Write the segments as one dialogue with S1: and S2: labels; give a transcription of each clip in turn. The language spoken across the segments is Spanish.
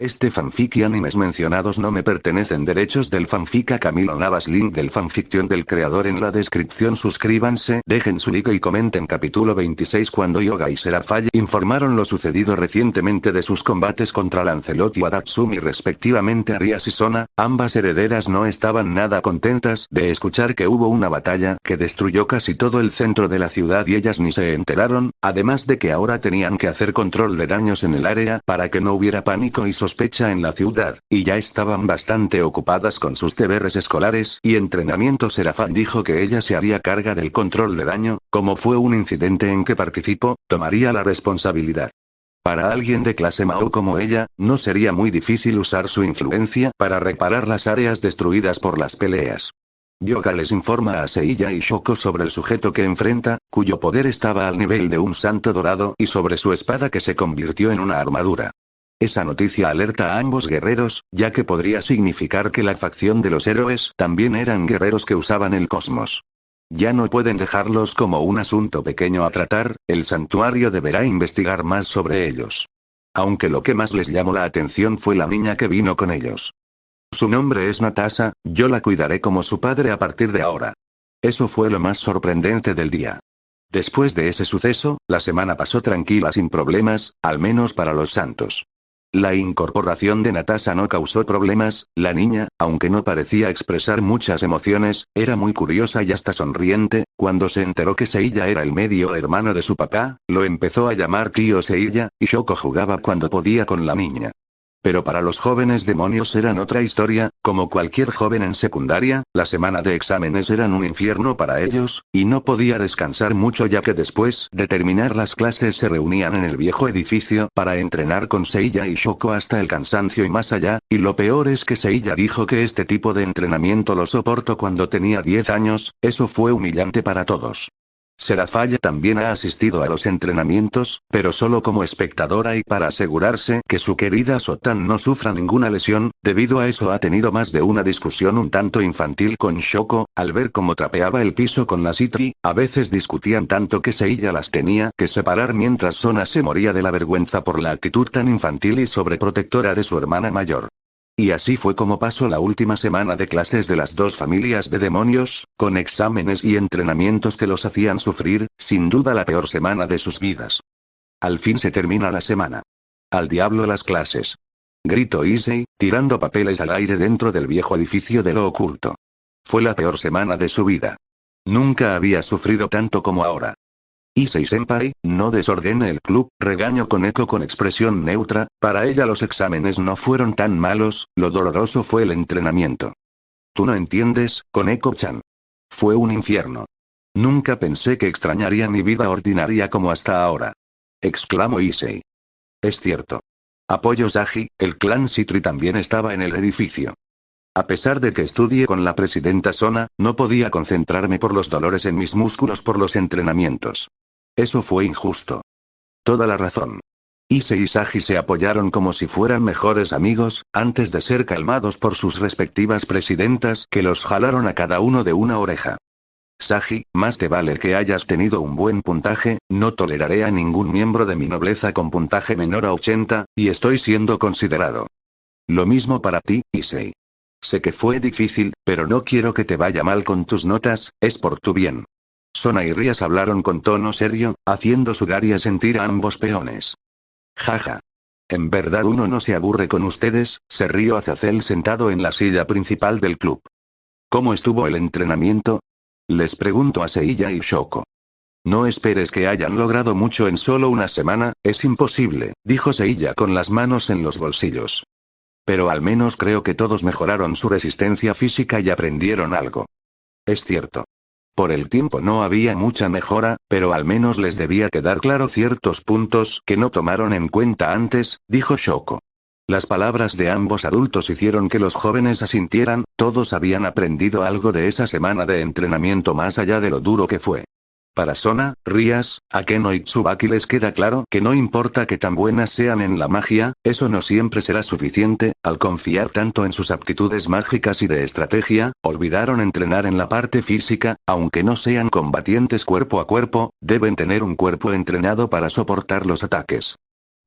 S1: Este fanfic y animes mencionados no me pertenecen. Derechos del fanfic a Camilo Navas. Link del fanfiction del creador en la descripción. Suscríbanse, dejen su like y comenten. Capítulo 26. Cuando Yoga y Serafall informaron lo sucedido recientemente de sus combates contra Lancelot y Adatsumi respectivamente, Arias y Sona, ambas herederas no estaban nada contentas de escuchar que hubo una batalla que destruyó casi todo el centro de la ciudad y ellas ni se enteraron, además de que ahora tenían que hacer control de daños en el área para que no hubiera pánico y sospecha en la ciudad, y ya estaban bastante ocupadas con sus deberes escolares y entrenamiento. Serafall dijo que ella se haría carga del control de daño, como fue un incidente en que participó, tomaría la responsabilidad. Para alguien de clase Mao como ella, no sería muy difícil usar su influencia para reparar las áreas destruidas por las peleas. Yoga les informa a Seiya y Shoko sobre el sujeto que enfrenta, cuyo poder estaba al nivel de un santo dorado, y sobre su espada que se convirtió en una armadura. Esa noticia alerta a ambos guerreros, ya que podría significar que la facción de los héroes también eran guerreros que usaban el cosmos. Ya no pueden dejarlos como un asunto pequeño a tratar, el santuario deberá investigar más sobre ellos. Aunque lo que más les llamó la atención fue la niña que vino con ellos. Su nombre es Natasha, yo la cuidaré como su padre a partir de ahora. Eso fue lo más sorprendente del día. Después de ese suceso, la semana pasó tranquila sin problemas, al menos para los santos. La incorporación de Natasha no causó problemas, la niña, aunque no parecía expresar muchas emociones, era muy curiosa y hasta sonriente. Cuando se enteró que Seiya era el medio hermano de su papá, lo empezó a llamar tío Seiya, y Shoko jugaba cuando podía con la niña. Pero para los jóvenes demonios eran otra historia, como cualquier joven en secundaria, la semana de exámenes eran un infierno para ellos, y no podía descansar mucho ya que después de terminar las clases se reunían en el viejo edificio para entrenar con Seiya y Shoko hasta el cansancio y más allá, y lo peor es que Seiya dijo que este tipo de entrenamiento lo soportó cuando tenía 10 años, eso fue humillante para todos. Serafall también ha asistido a los entrenamientos, pero solo como espectadora y para asegurarse que su querida Sotan no sufra ninguna lesión. Debido a eso ha tenido más de una discusión un tanto infantil con Shoko, al ver cómo trapeaba el piso con la Citri, a veces discutían tanto que Seiya las tenía que separar mientras Sona se moría de la vergüenza por la actitud tan infantil y sobreprotectora de su hermana mayor. Y así fue como pasó la última semana de clases de las dos familias de demonios, con exámenes y entrenamientos que los hacían sufrir, sin duda la peor semana de sus vidas. Al fin se termina la semana. Al diablo las clases. Gritó Issei, tirando papeles al aire dentro del viejo edificio de lo oculto. Fue la peor semana de su vida. Nunca había sufrido tanto como ahora. Issei-senpai, no desordene el club, regañó con eco con expresión neutra, para ella los exámenes no fueron tan malos, lo doloroso fue el entrenamiento. Tú no entiendes, Koneko-chan. Fue un infierno. Nunca pensé que extrañaría mi vida ordinaria como hasta ahora. Exclamó Issei. Es cierto. Apoyo Sagi, el clan Citri también estaba en el edificio. A pesar de que estudié con la presidenta Sona, no podía concentrarme por los dolores en mis músculos por los entrenamientos. Eso fue injusto. Toda la razón. Issei y Sagi se apoyaron como si fueran mejores amigos, antes de ser calmados por sus respectivas presidentas que los jalaron a cada uno de una oreja. Sagi, más te vale que hayas tenido un buen puntaje, no toleraré a ningún miembro de mi nobleza con puntaje menor a 80, y estoy siendo considerado. Lo mismo para ti, Issei. Sé que fue difícil, pero no quiero que te vaya mal con tus notas, es por tu bien. Sona y Rías hablaron con tono serio, haciendo sudar y a sentir a ambos peones. Jaja. En verdad uno no se aburre con ustedes, se rió Azazel sentado en la silla principal del club. ¿Cómo estuvo el entrenamiento? Les pregunto a Seiya y Shoko. No esperes que hayan logrado mucho en solo una semana, es imposible, dijo Seiya con las manos en los bolsillos. Pero al menos creo que todos mejoraron su resistencia física y aprendieron algo. Es cierto. Por el tiempo no había mucha mejora, pero al menos les debía quedar claro ciertos puntos que no tomaron en cuenta antes, dijo Shoko. Las palabras de ambos adultos hicieron que los jóvenes asintieran, todos habían aprendido algo de esa semana de entrenamiento más allá de lo duro que fue. Para Sona, Rías, Akeno y Tsubaki les queda claro que no importa que tan buenas sean en la magia, eso no siempre será suficiente. Al confiar tanto en sus aptitudes mágicas y de estrategia, olvidaron entrenar en la parte física, aunque no sean combatientes cuerpo a cuerpo, deben tener un cuerpo entrenado para soportar los ataques.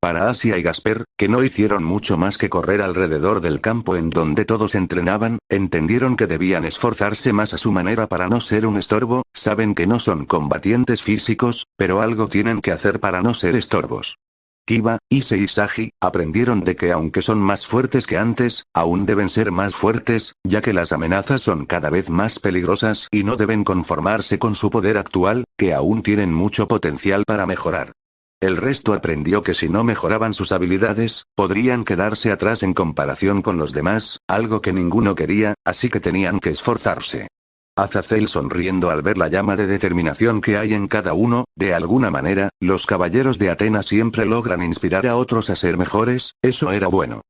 S1: Para Asia y Gasper, que no hicieron mucho más que correr alrededor del campo en donde todos entrenaban, entendieron que debían esforzarse más a su manera para no ser un estorbo, saben que no son combatientes físicos, pero algo tienen que hacer para no ser estorbos. Kiba, Ise y Sagi, aprendieron de que aunque son más fuertes que antes, aún deben ser más fuertes, ya que las amenazas son cada vez más peligrosas y no deben conformarse con su poder actual, que aún tienen mucho potencial para mejorar. El resto aprendió que si no mejoraban sus habilidades, podrían quedarse atrás en comparación con los demás, algo que ninguno quería, así que tenían que esforzarse. Azazel sonriendo al ver la llama de determinación que hay en cada uno, de alguna manera, los caballeros de Atenas siempre logran inspirar a otros a ser mejores, eso era bueno.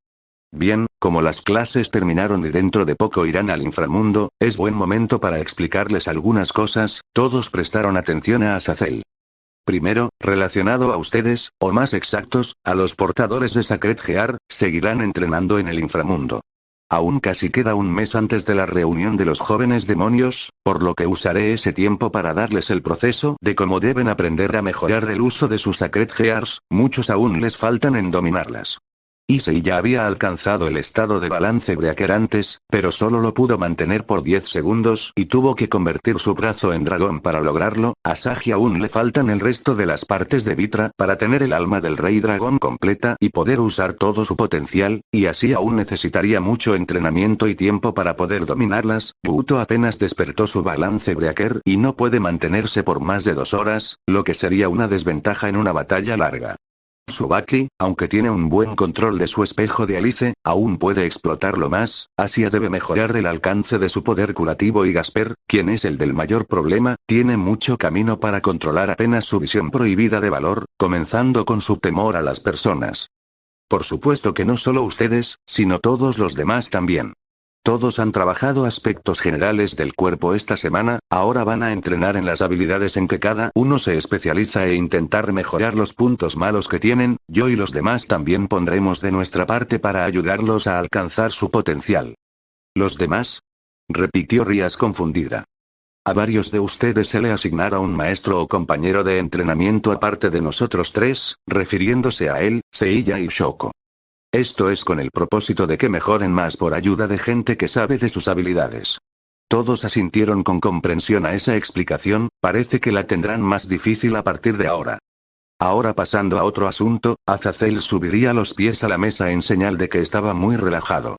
S1: Bien, como las clases terminaron y dentro de poco irán al inframundo, es buen momento para explicarles algunas cosas, todos prestaron atención a Azazel. Primero, relacionado a ustedes, o más exactos, a los portadores de Sacred Gear, seguirán entrenando en el inframundo. Aún casi queda un mes antes de la reunión de los jóvenes demonios, por lo que usaré ese tiempo para darles el proceso de cómo deben aprender a mejorar el uso de sus Sacred Gears, muchos aún les faltan en dominarlas. Issei ya había alcanzado el estado de balance breaker antes, pero solo lo pudo mantener por 10 segundos y tuvo que convertir su brazo en dragón para lograrlo. A Sagi aún le faltan el resto de las partes de Vitra para tener el alma del rey dragón completa y poder usar todo su potencial, y así aún necesitaría mucho entrenamiento y tiempo para poder dominarlas. Buto apenas despertó su balance breaker y no puede mantenerse por más de 2 horas, lo que sería una desventaja en una batalla larga. Tsubaki, aunque tiene un buen control de su espejo de Alice, aún puede explotarlo más. Asia debe mejorar el alcance de su poder curativo y Gasper, quien es el del mayor problema, tiene mucho camino para controlar apenas su visión prohibida de valor, comenzando con su temor a las personas. Por supuesto que no solo ustedes, sino todos los demás también. Todos han trabajado aspectos generales del cuerpo esta semana, ahora van a entrenar en las habilidades en que cada uno se especializa e intentar mejorar los puntos malos que tienen. Yo y los demás también pondremos de nuestra parte para ayudarlos a alcanzar su potencial. ¿Los demás?, repitió Rias confundida. A varios de ustedes se le asignará un maestro o compañero de entrenamiento aparte de nosotros 3, refiriéndose a él, Seiya y Shoko. Esto es con el propósito de que mejoren más por ayuda de gente que sabe de sus habilidades. Todos asintieron con comprensión a esa explicación, parece que la tendrán más difícil a partir de ahora. Ahora pasando a otro asunto, Azazel subiría los pies a la mesa en señal de que estaba muy relajado.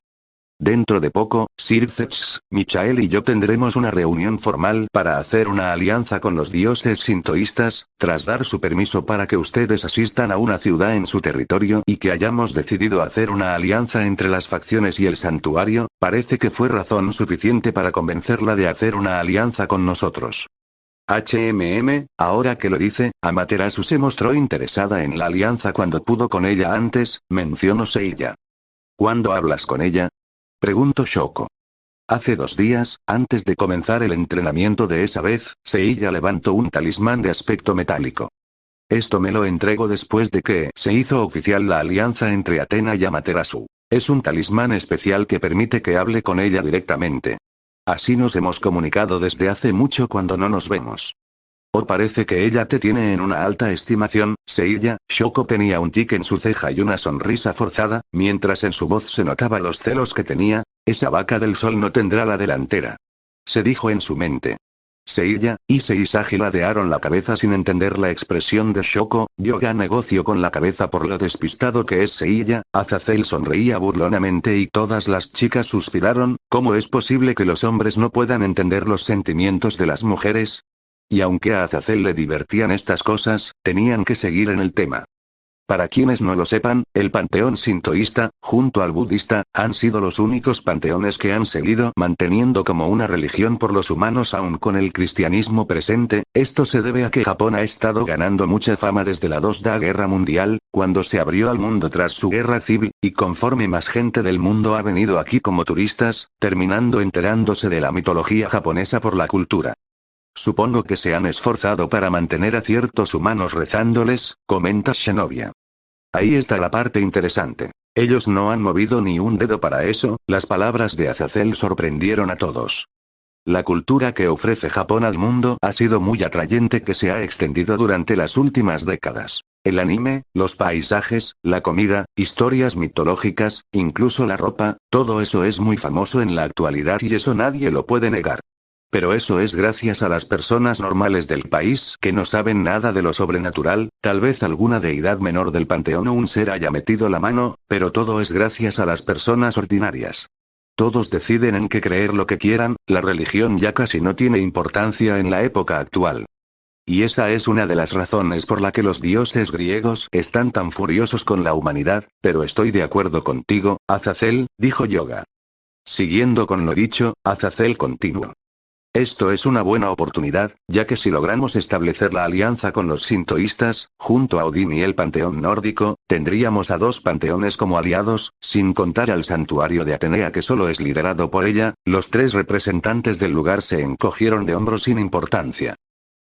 S1: Dentro de poco, Sirzex, Michael y yo tendremos una reunión formal para hacer una alianza con los dioses sintoístas, tras dar su permiso para que ustedes asistan a una ciudad en su territorio y que hayamos decidido hacer una alianza entre las facciones y el santuario, parece que fue razón suficiente para convencerla de hacer una alianza con nosotros. Ahora que lo dice, Amaterasu se mostró interesada en la alianza cuando pudo con ella antes, mencionó Seiya. ¿Cuándo hablas con ella?, preguntó Shoko. Hace 2 días, antes de comenzar el entrenamiento de esa vez, Seiya levantó un talismán de aspecto metálico. Esto me lo entregó después de que se hizo oficial la alianza entre Athena y Amaterasu. Es un talismán especial que permite que hable con ella directamente. Así nos hemos comunicado desde hace mucho cuando no nos vemos. Oh, parece que ella te tiene en una alta estimación, Seiya. Shoko tenía un tic en su ceja y una sonrisa forzada, mientras en su voz se notaba los celos que tenía. Esa vaca del sol no tendrá la delantera, se dijo en su mente. Seiya, Issei y Sagi ladearon la cabeza sin entender la expresión de Shoko. Yoga negocio con la cabeza por lo despistado que es Seiya. Azazel sonreía burlonamente y todas las chicas suspiraron. ¿Cómo es posible que los hombres no puedan entender los sentimientos de las mujeres? Y aunque a Azazel le divertían estas cosas, tenían que seguir en el tema. Para quienes no lo sepan, el panteón sintoísta, junto al budista, han sido los únicos panteones que han seguido manteniendo como una religión por los humanos aún con el cristianismo presente. Esto se debe a que Japón ha estado ganando mucha fama desde la Segunda Guerra Mundial, cuando se abrió al mundo tras su guerra civil, y conforme más gente del mundo ha venido aquí como turistas, terminando enterándose de la mitología japonesa por la cultura. Supongo que se han esforzado para mantener a ciertos humanos rezándoles, comenta Shinobi. Ahí está la parte interesante. Ellos no han movido ni un dedo para eso. Las palabras de Azazel sorprendieron a todos. La cultura que ofrece Japón al mundo ha sido muy atrayente que se ha extendido durante las últimas décadas. El anime, los paisajes, la comida, historias mitológicas, incluso la ropa, todo eso es muy famoso en la actualidad y eso nadie lo puede negar. Pero eso es gracias a las personas normales del país que no saben nada de lo sobrenatural, tal vez alguna deidad menor del panteón o un ser haya metido la mano, pero todo es gracias a las personas ordinarias. Todos deciden en qué creer lo que quieran, la religión ya casi no tiene importancia en la época actual. Y esa es una de las razones por la que los dioses griegos están tan furiosos con la humanidad, pero estoy de acuerdo contigo, Azazel, dijo Yoga. Siguiendo con lo dicho, Azazel continuó. Esto es una buena oportunidad, ya que si logramos establecer la alianza con los sintoístas, junto a Odín y el panteón nórdico, tendríamos a dos panteones como aliados, sin contar al santuario de Atenea que solo es liderado por ella. Los tres representantes del lugar se encogieron de hombros sin importancia.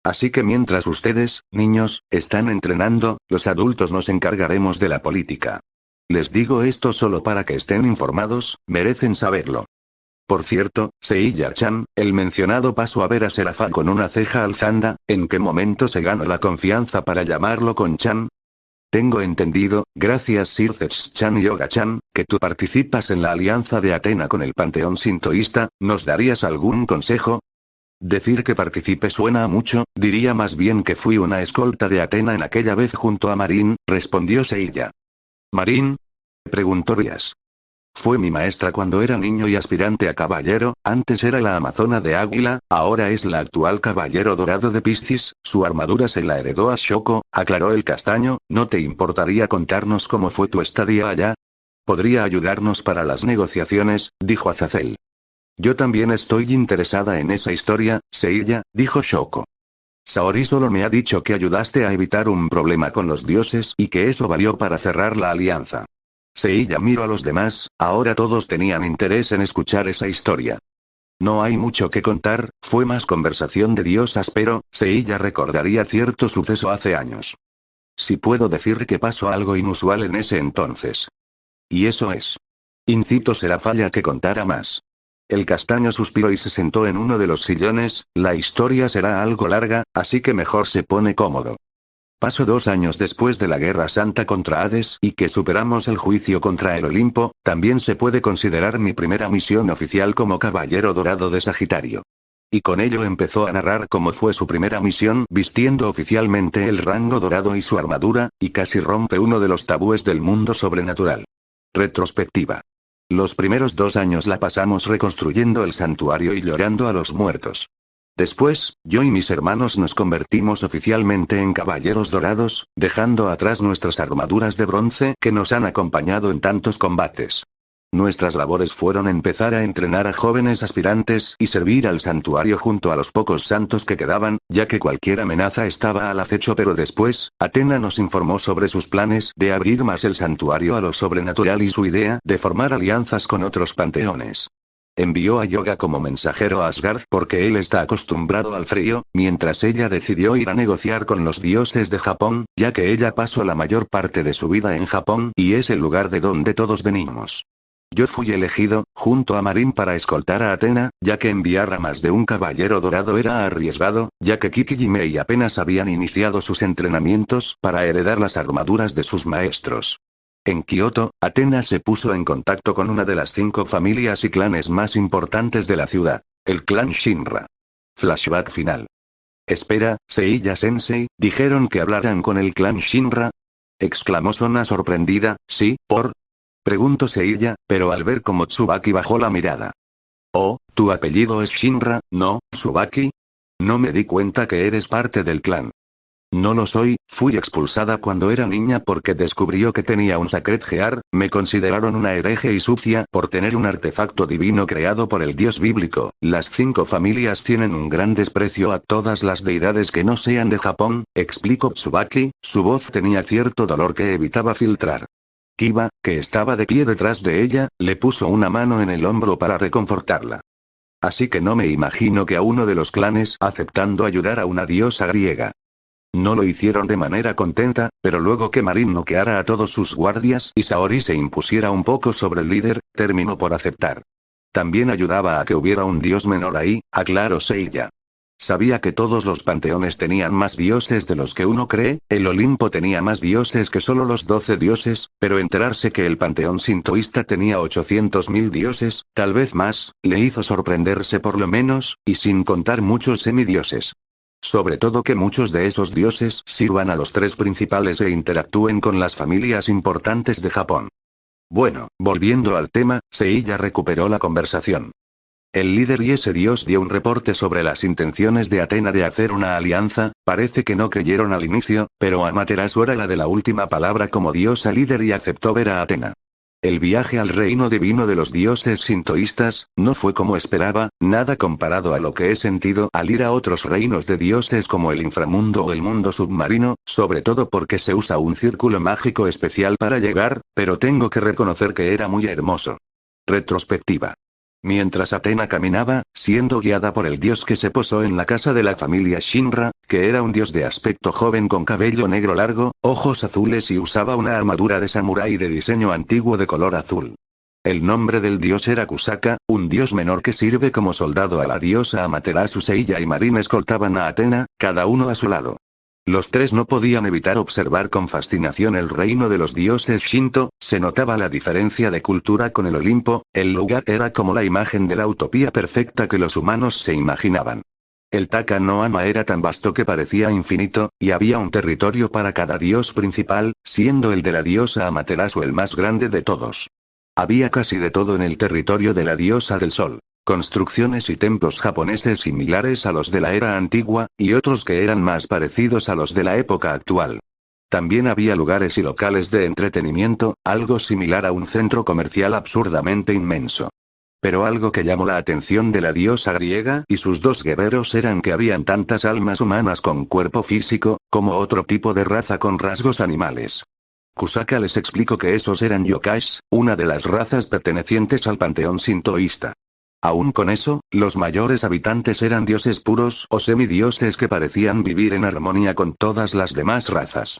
S1: Así que mientras ustedes, niños, están entrenando, los adultos nos encargaremos de la política. Les digo esto solo para que estén informados, merecen saberlo. Por cierto, Seiya-chan, el mencionado pasó a ver a Serafá con una ceja alzada. ¿En qué momento se ganó la confianza para llamarlo con Chan? Tengo entendido, gracias Sircex-chan y Yoga-chan, que tú participas en la alianza de Atena con el panteón sintoísta. ¿Nos darías algún consejo? Decir que participe suena a mucho, diría más bien que fui una escolta de Atena en aquella vez junto a Marín, respondió Seiya. ¿Marín? Preguntó Rías. Fue mi maestra cuando era niño y aspirante a caballero, antes era la amazona de Águila, ahora es la actual caballero dorado de Piscis, su armadura se la heredó a Shoko, aclaró el castaño. ¿No te importaría contarnos cómo fue tu estadía allá? Podría ayudarnos para las negociaciones, dijo Azazel. Yo también estoy interesada en esa historia, Seiya, dijo Shoko. Saori solo me ha dicho que ayudaste a evitar un problema con los dioses y que eso valió para cerrar la alianza. Seiya miró a los demás, ahora todos tenían interés en escuchar esa historia. No hay mucho que contar, fue más conversación de diosas, pero Seiya recordaría cierto suceso hace años. Si puedo decir que pasó algo inusual en ese entonces. Y eso es. Incito será falla que contara más. El castaño suspiró y se sentó en uno de los sillones. La historia será algo larga, así que mejor se pone cómodo. Pasó 2 años después de la Guerra Santa contra Hades y que superamos el juicio contra el Olimpo. También se puede considerar mi primera misión oficial como Caballero Dorado de Sagitario. Y con ello empezó a narrar cómo fue su primera misión vistiendo oficialmente el rango dorado y su armadura, y casi rompe uno de los tabúes del mundo sobrenatural. Retrospectiva. Los primeros 2 años la pasamos reconstruyendo el santuario y llorando a los muertos. Después, yo y mis hermanos nos convertimos oficialmente en caballeros dorados, dejando atrás nuestras armaduras de bronce que nos han acompañado en tantos combates. Nuestras labores fueron empezar a entrenar a jóvenes aspirantes y servir al santuario junto a los pocos santos que quedaban, ya que cualquier amenaza estaba al acecho. Pero después, Atena nos informó sobre sus planes de abrir más el santuario a lo sobrenatural y su idea de formar alianzas con otros panteones. Envió a Yoga como mensajero a Asgard porque él está acostumbrado al frío, mientras ella decidió ir a negociar con los dioses de Japón, ya que ella pasó la mayor parte de su vida en Japón y es el lugar de donde todos venimos. Yo fui elegido, junto a Marín, para escoltar a Atena, ya que enviar a más de un caballero dorado era arriesgado, ya que Kiki y Mei apenas habían iniciado sus entrenamientos para heredar las armaduras de sus maestros. En Kioto, Atena se puso en contacto con una de las 5 familias y clanes más importantes de la ciudad, el clan Shinra. Flashback final. Espera, Seiya-sensei, ¿dijeron que hablaran con el clan Shinra? Exclamó Sona sorprendida. Sí, preguntó Seiya, pero al ver cómo Tsubaki bajó la mirada. Oh, tu apellido es Shinra, ¿no, Tsubaki? No me di cuenta que eres parte del clan. No lo soy, fui expulsada cuando era niña porque descubrió que tenía un Sacred Gear. Me consideraron una hereje y sucia por tener un artefacto divino creado por el dios bíblico. Las 5 familias tienen un gran desprecio a todas las deidades que no sean de Japón, explicó Tsubaki. Su voz tenía cierto dolor que evitaba filtrar. Kiba, que estaba de pie detrás de ella, le puso una mano en el hombro para reconfortarla. Así que no me imagino que a uno de los clanes aceptando ayudar a una diosa griega. No lo hicieron de manera contenta, pero luego que Marín noqueara a todos sus guardias y Saori se impusiera un poco sobre el líder, terminó por aceptar. También ayudaba a que hubiera un dios menor ahí, aclaró Seiya. Sabía que todos los panteones tenían más dioses de los que uno cree, el Olimpo tenía más dioses que solo los 12 dioses, pero enterarse que el panteón sintoísta tenía 800.000 dioses, tal vez más, le hizo sorprenderse por lo menos, y sin contar muchos semidioses. Sobre todo que muchos de esos dioses sirvan a los tres principales e interactúen con las familias importantes de Japón. Bueno, volviendo al tema, Seiya recuperó la conversación. El líder y ese dios dio un reporte sobre las intenciones de Atena de hacer una alianza, parece que no creyeron al inicio, pero Amaterasu era la de la última palabra como diosa líder y aceptó ver a Atena. El viaje al reino divino de los dioses sintoístas, no fue como esperaba, nada comparado a lo que he sentido al ir a otros reinos de dioses como el inframundo o el mundo submarino, sobre todo porque se usa un círculo mágico especial para llegar, pero tengo que reconocer que era muy hermoso. Retrospectiva. Mientras Atena caminaba, siendo guiada por el dios que se posó en la casa de la familia Shinra, que era un dios de aspecto joven con cabello negro largo, ojos azules y usaba una armadura de samurái de diseño antiguo de color azul. El nombre del dios era Kusaka, un dios menor que sirve como soldado a la diosa Amaterasu. Seiya y Marin escoltaban a Atena, cada uno a su lado. Los tres no podían evitar observar con fascinación el reino de los dioses Shinto, se notaba la diferencia de cultura con el Olimpo, el lugar era como la imagen de la utopía perfecta que los humanos se imaginaban. El Taka no Ama era tan vasto que parecía infinito, y había un territorio para cada dios principal, siendo el de la diosa Amaterasu el más grande de todos. Había casi de todo en el territorio de la diosa del sol. Construcciones y templos japoneses similares a los de la era antigua, y otros que eran más parecidos a los de la época actual. También había lugares y locales de entretenimiento, algo similar a un centro comercial absurdamente inmenso. Pero algo que llamó la atención de la diosa griega y sus dos guerreros eran que habían tantas almas humanas con cuerpo físico, como otro tipo de raza con rasgos animales. Kusaka les explicó que esos eran yokais, una de las razas pertenecientes al panteón sintoísta. Aún con eso, los mayores habitantes eran dioses puros o semidioses que parecían vivir en armonía con todas las demás razas.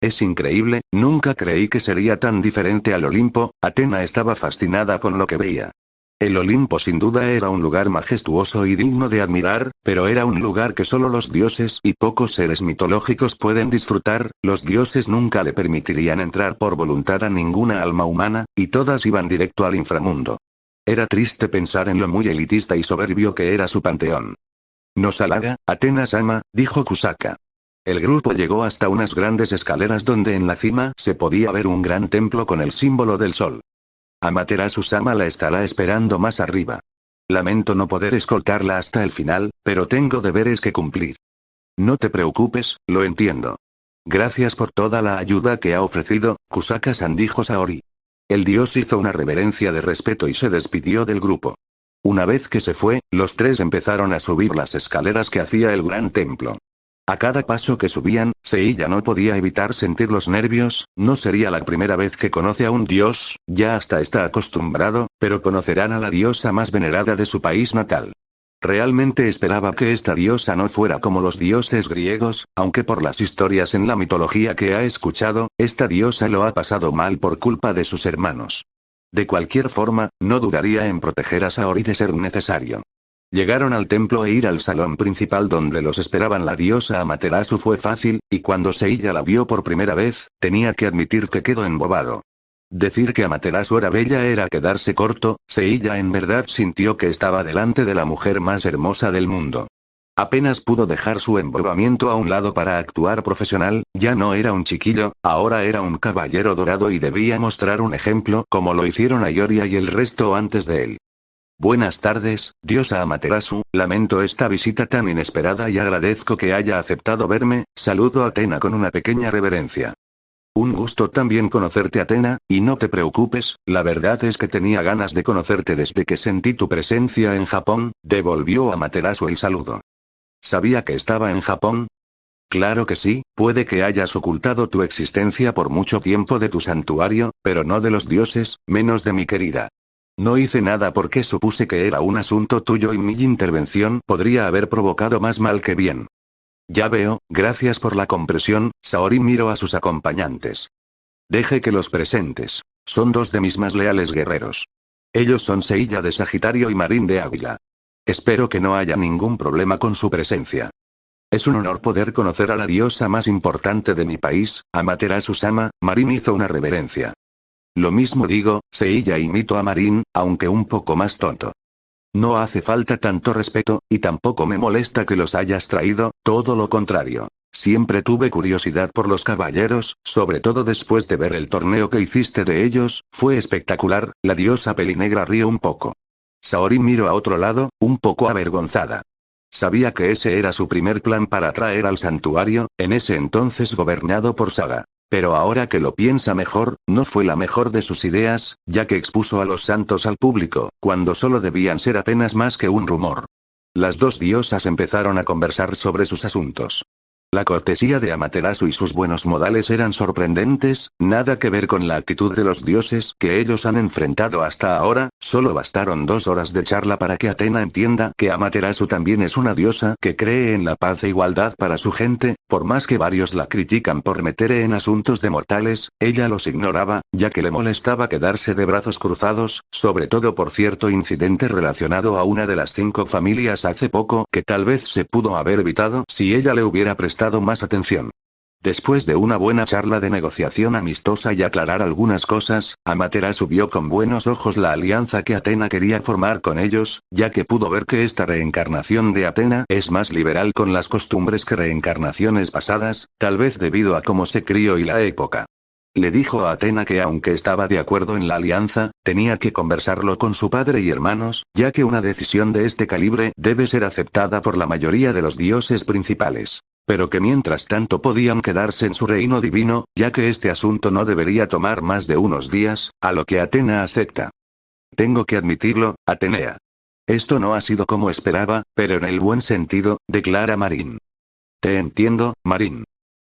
S1: Es increíble, nunca creí que sería tan diferente al Olimpo. Atena estaba fascinada con lo que veía. El Olimpo sin duda era un lugar majestuoso y digno de admirar, pero era un lugar que solo los dioses y pocos seres mitológicos pueden disfrutar, los dioses nunca le permitirían entrar por voluntad a ninguna alma humana, y todas iban directo al inframundo. Era triste pensar en lo muy elitista y soberbio que era su panteón. «Nos halaga, Atena-sama», dijo Kusaka. El grupo llegó hasta unas grandes escaleras donde en la cima se podía ver un gran templo con el símbolo del sol. Amaterasu-sama la estará esperando más arriba. Lamento no poder escoltarla hasta el final, pero tengo deberes que cumplir. No te preocupes, lo entiendo. Gracias por toda la ayuda que ha ofrecido, Kusaka-san, dijo Saori. El dios hizo una reverencia de respeto y se despidió del grupo. Una vez que se fue, los tres empezaron a subir las escaleras que hacía el gran templo. A cada paso que subían, Seiya no podía evitar sentir los nervios, no sería la primera vez que conoce a un dios, ya hasta está acostumbrado, pero conocerán a la diosa más venerada de su país natal. Realmente esperaba que esta diosa no fuera como los dioses griegos, aunque por las historias en la mitología que ha escuchado, esta diosa lo ha pasado mal por culpa de sus hermanos. De cualquier forma, no dudaría en proteger a Saori de ser necesario. Llegaron al templo e ir al salón principal donde los esperaban la diosa Amaterasu fue fácil, y cuando Seiya la vio por primera vez, tenía que admitir que quedó embobado. Decir que Amaterasu era bella era quedarse corto, Seiya en verdad sintió que estaba delante de la mujer más hermosa del mundo. Apenas pudo dejar su embobamiento a un lado para actuar profesional, ya no era un chiquillo, ahora era un caballero dorado y debía mostrar un ejemplo como lo hicieron Ayoria y el resto antes de él. Buenas tardes, diosa Amaterasu, lamento esta visita tan inesperada y agradezco que haya aceptado verme, saludo a Atena con una pequeña reverencia. Un gusto también conocerte, Atena, y no te preocupes, la verdad es que tenía ganas de conocerte desde que sentí tu presencia en Japón, devolvió Amaterasu el saludo. ¿Sabía que estaba en Japón? Claro que sí, puede que hayas ocultado tu existencia por mucho tiempo de tu santuario, pero no de los dioses, menos de mi querida. No hice nada porque supuse que era un asunto tuyo y mi intervención podría haber provocado más mal que bien. Ya veo, gracias por la comprensión, Saori miró a sus acompañantes. Deje que los presentes. Son dos de mis más leales guerreros. Ellos son Seiya de Sagitario y Marin de Águila. Espero que no haya ningún problema con su presencia. Es un honor poder conocer a la diosa más importante de mi país, Amaterasu-sama. Marin hizo una reverencia. Lo mismo digo, Seiya imitó a Marin, aunque un poco más tonto. No hace falta tanto respeto, y tampoco me molesta que los hayas traído, todo lo contrario. Siempre tuve curiosidad por los caballeros, sobre todo después de ver el torneo que hiciste de ellos, fue espectacular. La diosa pelinegra rió un poco. Saori miró a otro lado, un poco avergonzada. Sabía que ese era su primer plan para traer al santuario, en ese entonces gobernado por Saga. Pero ahora que lo piensa mejor, no fue la mejor de sus ideas, ya que expuso a los santos al público, cuando solo debían ser apenas más que un rumor. Las dos diosas empezaron a conversar sobre sus asuntos. La cortesía de Amaterasu y sus buenos modales eran sorprendentes, nada que ver con la actitud de los dioses que ellos han enfrentado hasta ahora. Solo bastaron 2 horas de charla para que Athena entienda que Amaterasu también es una diosa que cree en la paz e igualdad para su gente, por más que varios la critican por meter en asuntos de mortales, ella los ignoraba, ya que le molestaba quedarse de brazos cruzados, sobre todo por cierto incidente relacionado a una de las 5 familias hace poco que tal vez se pudo haber evitado si ella le hubiera prestado más atención. Después de una buena charla de negociación amistosa y aclarar algunas cosas, Amaterasu vio con buenos ojos la alianza que Athena quería formar con ellos, ya que pudo ver que esta reencarnación de Athena es más liberal con las costumbres que reencarnaciones pasadas, tal vez debido a cómo se crió y la época. Le dijo a Athena que aunque estaba de acuerdo en la alianza, tenía que conversarlo con su padre y hermanos, ya que una decisión de este calibre debe ser aceptada por la mayoría de los dioses principales. Pero que mientras tanto podían quedarse en su reino divino, ya que este asunto no debería tomar más de unos días, a lo que Athena acepta. Tengo que admitirlo, Atenea. Esto no ha sido como esperaba, pero en el buen sentido, declara Marin. Te entiendo, Marin.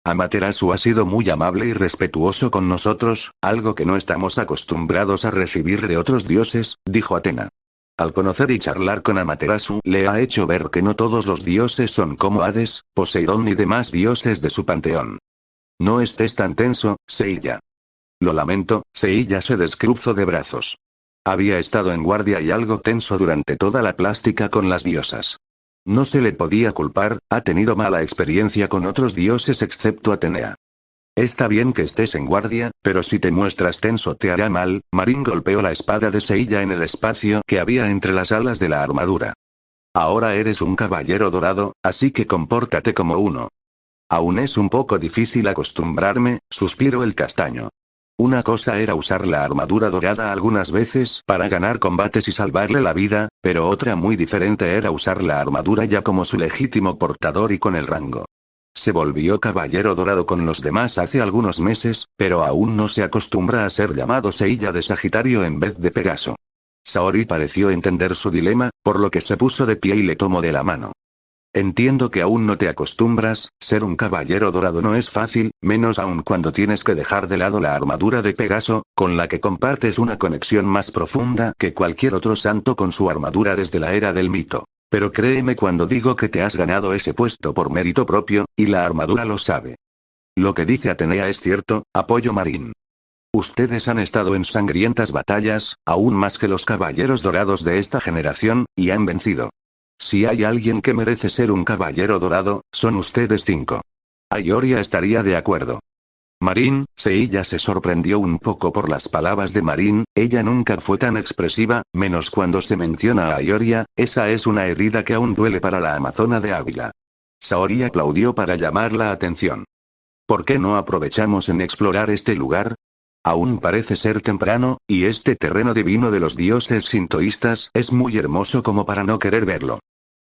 S1: Amaterasu ha sido muy amable y respetuoso con nosotros, algo que no estamos acostumbrados a recibir de otros dioses, dijo Athena. Al conocer y charlar con Amaterasu le ha hecho ver que no todos los dioses son como Hades, Poseidón y demás dioses de su panteón. No estés tan tenso, Seiya. Lo lamento, Seiya se descruzó de brazos. Había estado en guardia y algo tenso durante toda la plástica con las diosas. No se le podía culpar, ha tenido mala experiencia con otros dioses excepto Atenea. Está bien que estés en guardia, pero si te muestras tenso te hará mal. Marin golpeó la espada de Seiya en el espacio que había entre las alas de la armadura. Ahora eres un caballero dorado, así que compórtate como uno. Aún es un poco difícil acostumbrarme, suspiró el castaño. Una cosa era usar la armadura dorada algunas veces para ganar combates y salvarle la vida, pero otra muy diferente era usar la armadura ya como su legítimo portador y con el rango. Se volvió caballero dorado con los demás hace algunos meses, pero aún no se acostumbra a ser llamado Seiya de Sagitario en vez de Pegaso. Saori pareció entender su dilema, por lo que se puso de pie y le tomó de la mano. Entiendo que aún no te acostumbras, ser un caballero dorado no es fácil, menos aún cuando tienes que dejar de lado la armadura de Pegaso, con la que compartes una conexión más profunda que cualquier otro santo con su armadura desde la era del mito. Pero créeme cuando digo que te has ganado ese puesto por mérito propio, y la armadura lo sabe. Lo que dice Atenea es cierto, apoyo Marin. Ustedes han estado en sangrientas batallas, aún más que los caballeros dorados de esta generación, y han vencido. Si hay alguien que merece ser un caballero dorado, son ustedes 5. Ayoria estaría de acuerdo. Marin, Seiya se sorprendió un poco por las palabras de Marin, ella nunca fue tan expresiva, menos cuando se menciona a Ayoria, esa es una herida que aún duele para la amazona de Ávila. Saori aplaudió para llamar la atención. ¿Por qué no aprovechamos en explorar este lugar? Aún parece ser temprano, y este terreno divino de los dioses sintoístas es muy hermoso como para no querer verlo.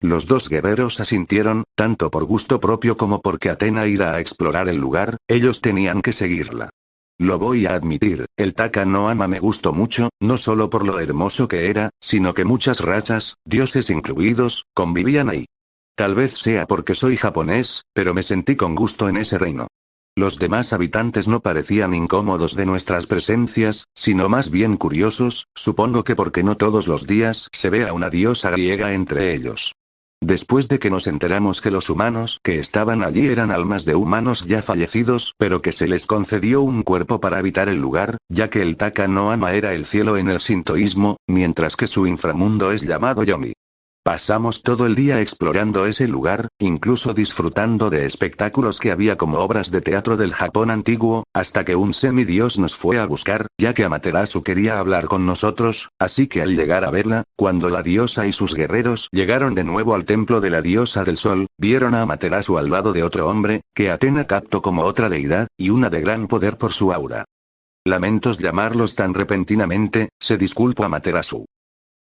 S1: Los dos guerreros asintieron, tanto por gusto propio como porque Athena irá a explorar el lugar, ellos tenían que seguirla. Lo voy a admitir, el Taka no Ama me gustó mucho, no solo por lo hermoso que era, sino que muchas razas, dioses incluidos, convivían ahí. Tal vez sea porque soy japonés, pero me sentí con gusto en ese reino. Los demás habitantes no parecían incómodos de nuestras presencias, sino más bien curiosos, supongo que porque no todos los días se ve a una diosa griega entre ellos. Después de que nos enteramos que los humanos que estaban allí eran almas de humanos ya fallecidos, pero que se les concedió un cuerpo para habitar el lugar, ya que el Taka no Ama era el cielo en el sintoísmo, mientras que su inframundo es llamado Yomi. Pasamos todo el día explorando ese lugar, incluso disfrutando de espectáculos que había como obras de teatro del Japón antiguo, hasta que un semidios nos fue a buscar, ya que Amaterasu quería hablar con nosotros, así que al llegar a verla, cuando la diosa y sus guerreros llegaron de nuevo al templo de la diosa del sol, vieron a Amaterasu al lado de otro hombre, que Athena captó como otra deidad, y una de gran poder por su aura. Lamentos llamarlos tan repentinamente, se disculpó Amaterasu.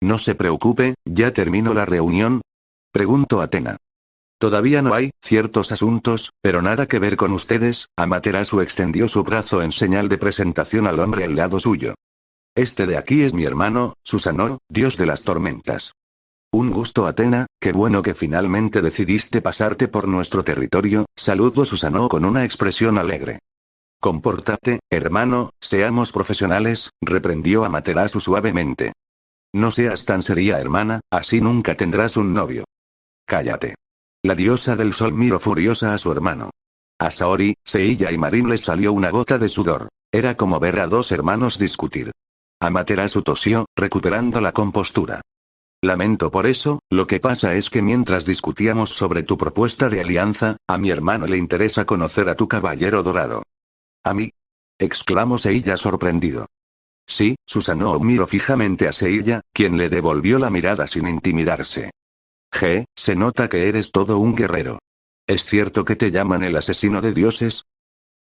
S1: No se preocupe, ¿ya terminó la reunión? Preguntó Athena. Todavía no hay, ciertos asuntos, pero nada que ver con ustedes. Amaterasu extendió su brazo en señal de presentación al hombre al lado suyo. Este de aquí es mi hermano, Susanoo, dios de las tormentas. Un gusto Athena, qué bueno que finalmente decidiste pasarte por nuestro territorio, saludó Susanoo con una expresión alegre. Compórtate, hermano, seamos profesionales, reprendió Amaterasu suavemente. No seas tan seria hermana, así nunca tendrás un novio. Cállate. La diosa del sol miró furiosa a su hermano. A Saori, Seiya y Marin les salió una gota de sudor. Era como ver a dos hermanos discutir. Amaterasu tosió, recuperando la compostura. Lamento por eso, lo que pasa es que mientras discutíamos sobre tu propuesta de alianza, a mi hermano le interesa conocer a tu caballero dorado. ¿A mí? Exclamó Seiya sorprendido. Sí, Susanoo miró fijamente a Seiya, quien le devolvió la mirada sin intimidarse. Se nota que eres todo un guerrero. ¿Es cierto que te llaman el asesino de dioses?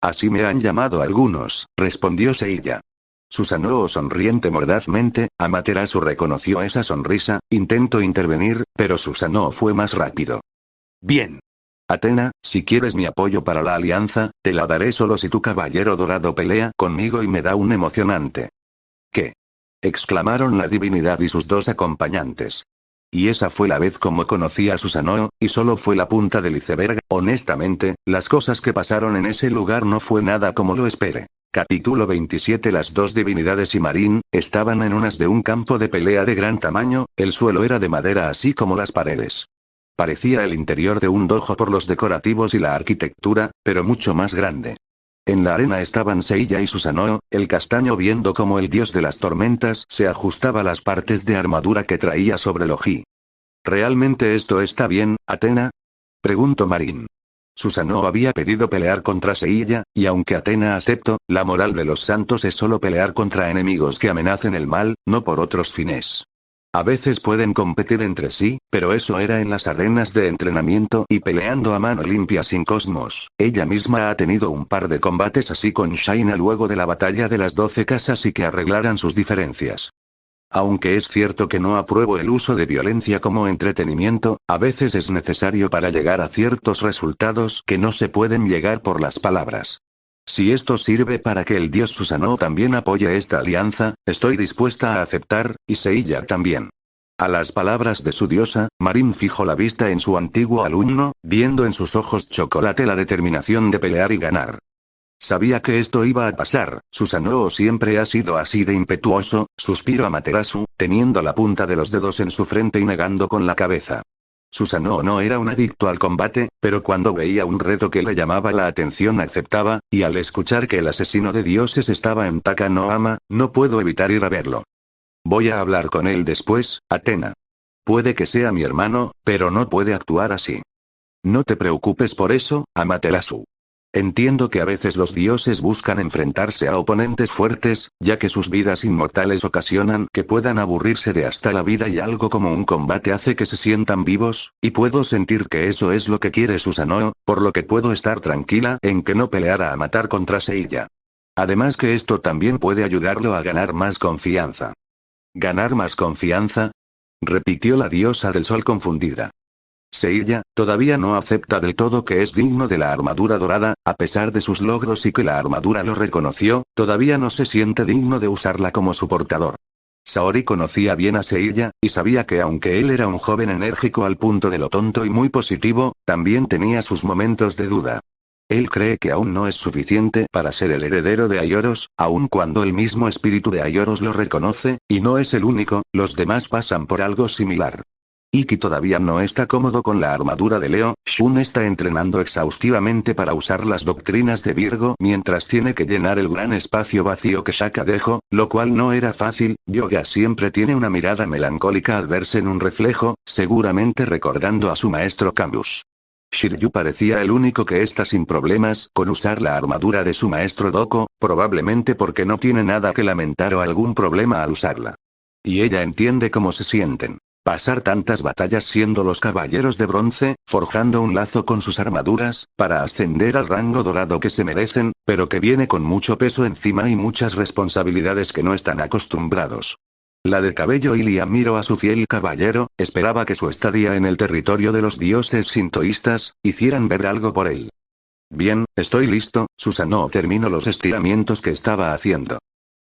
S1: Así me han llamado algunos, respondió Seiya. Susanoo sonriente mordazmente, Amaterasu reconoció esa sonrisa, intentó intervenir, pero Susanoo fue más rápido. Bien. Athena, si quieres mi apoyo para la alianza, te la daré solo si tu caballero dorado pelea conmigo y me da un emocionante. ¿Qué? Exclamaron la divinidad y sus dos acompañantes. Y esa fue la vez como conocí a Susanoo, y solo fue la punta del iceberg. Honestamente, las cosas que pasaron en ese lugar no fue nada como lo esperé. Capítulo 27. Las dos divinidades y Marin estaban en unas de un campo de pelea de gran tamaño, el suelo era de madera así como las paredes. Parecía el interior de un dojo por los decorativos y la arquitectura, pero mucho más grande. En la arena estaban Seiya y Susanoo, el castaño viendo cómo el dios de las tormentas se ajustaba las partes de armadura que traía sobre el oji. ¿Realmente esto está bien, Athena? Preguntó Marin. Susanoo había pedido pelear contra Seiya, y aunque Athena aceptó, la moral de los santos es solo pelear contra enemigos que amenacen el mal, no por otros fines. A veces pueden competir entre sí, pero eso era en las arenas de entrenamiento y peleando a mano limpia sin Cosmos. Ella misma ha tenido un par de combates así con Shaina luego de la batalla de las 12 casas y que arreglaran sus diferencias. Aunque es cierto que no apruebo el uso de violencia como entretenimiento, a veces es necesario para llegar a ciertos resultados que no se pueden llegar por las palabras. Si esto sirve para que el dios Susanoo también apoye esta alianza, estoy dispuesta a aceptar, y Seiya también. A las palabras de su diosa, Marin fijó la vista en su antiguo alumno, viendo en sus ojos chocolate la determinación de pelear y ganar. Sabía que esto iba a pasar, Susanoo siempre ha sido así de impetuoso, suspiró Amaterasu, teniendo la punta de los dedos en su frente y negando con la cabeza. Susanoo no era un adicto al combate, pero cuando veía un reto que le llamaba la atención aceptaba, y al escuchar que el asesino de dioses estaba en Takanohama, no puedo evitar ir a verlo. Voy a hablar con él después, Athena. Puede que sea mi hermano, pero no puede actuar así. No te preocupes por eso, Amaterasu. Entiendo que a veces los dioses buscan enfrentarse a oponentes fuertes, ya que sus vidas inmortales ocasionan que puedan aburrirse de hasta la vida y algo como un combate hace que se sientan vivos, y puedo sentir que eso es lo que quiere Susanoo, por lo que puedo estar tranquila en que no peleara a matar contra Seiya. Además que esto también puede ayudarlo a ganar más confianza. ¿Ganar más confianza? Repitió la diosa del sol confundida. Seiya, todavía no acepta del todo que es digno de la armadura dorada, a pesar de sus logros y que la armadura lo reconoció, todavía no se siente digno de usarla como su portador. Saori conocía bien a Seiya, y sabía que aunque él era un joven enérgico al punto de lo tonto y muy positivo, también tenía sus momentos de duda. Él cree que aún no es suficiente para ser el heredero de Aioros, aun cuando el mismo espíritu de Aioros lo reconoce, y no es el único, los demás pasan por algo similar. Iki todavía no está cómodo con la armadura de Leo, Shun está entrenando exhaustivamente para usar las doctrinas de Virgo mientras tiene que llenar el gran espacio vacío que Shaka dejó, lo cual no era fácil. Yoga siempre tiene una mirada melancólica al verse en un reflejo, seguramente recordando a su maestro Camus. Shiryu parecía el único que está sin problemas con usar la armadura de su maestro Doko, probablemente porque no tiene nada que lamentar o algún problema al usarla. Y ella entiende cómo se sienten. Pasar tantas batallas siendo los caballeros de bronce, forjando un lazo con sus armaduras, para ascender al rango dorado que se merecen, pero que viene con mucho peso encima y muchas responsabilidades que no están acostumbrados. La de cabello Ilia miró a su fiel caballero, esperaba que su estadía en el territorio de los dioses sintoístas, hicieran ver algo por él. Bien, estoy listo, Susanoo terminó los estiramientos que estaba haciendo.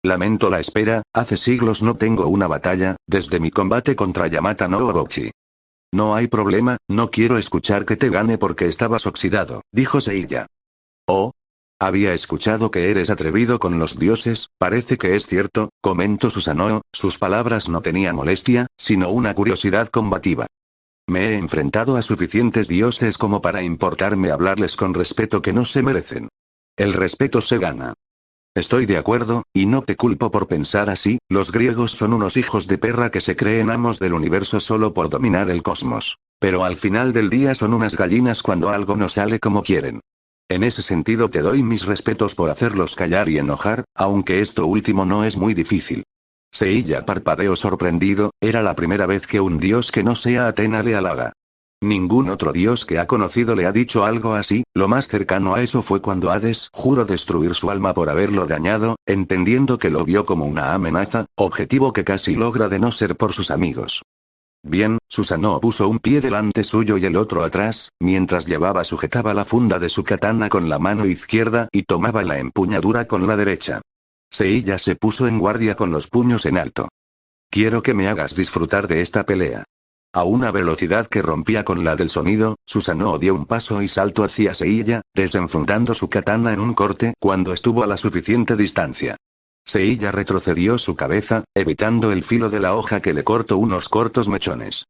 S1: Lamento la espera, hace siglos no tengo una batalla, desde mi combate contra Yamata no Orochi. No hay problema, no quiero escuchar que te gane porque estabas oxidado, dijo Seiya. Oh. Había escuchado que eres atrevido con los dioses, parece que es cierto, comentó Susanoo, sus palabras no tenían molestia, sino una curiosidad combativa. Me he enfrentado a suficientes dioses como para importarme hablarles con respeto que no se merecen. El respeto se gana. Estoy de acuerdo, y no te culpo por pensar así, los griegos son unos hijos de perra que se creen amos del universo solo por dominar el cosmos. Pero al final del día son unas gallinas cuando algo no sale como quieren. En ese sentido te doy mis respetos por hacerlos callar y enojar, aunque esto último no es muy difícil. Seiya parpadeó sorprendido, era la primera vez que un dios que no sea Atena le halaga. Ningún otro dios que ha conocido le ha dicho algo así, lo más cercano a eso fue cuando Hades juró destruir su alma por haberlo dañado, entendiendo que lo vio como una amenaza, objetivo que casi logra de no ser por sus amigos. Bien, Susanoo puso un pie delante suyo y el otro atrás, mientras sujetaba la funda de su katana con la mano izquierda y tomaba la empuñadura con la derecha. Seiya se puso en guardia con los puños en alto. Quiero que me hagas disfrutar de esta pelea. A una velocidad que rompía con la del sonido, Susanoo dio un paso y saltó hacia Seiya, desenfundando su katana en un corte cuando estuvo a la suficiente distancia. Seiya retrocedió su cabeza, evitando el filo de la hoja que le cortó unos cortos mechones.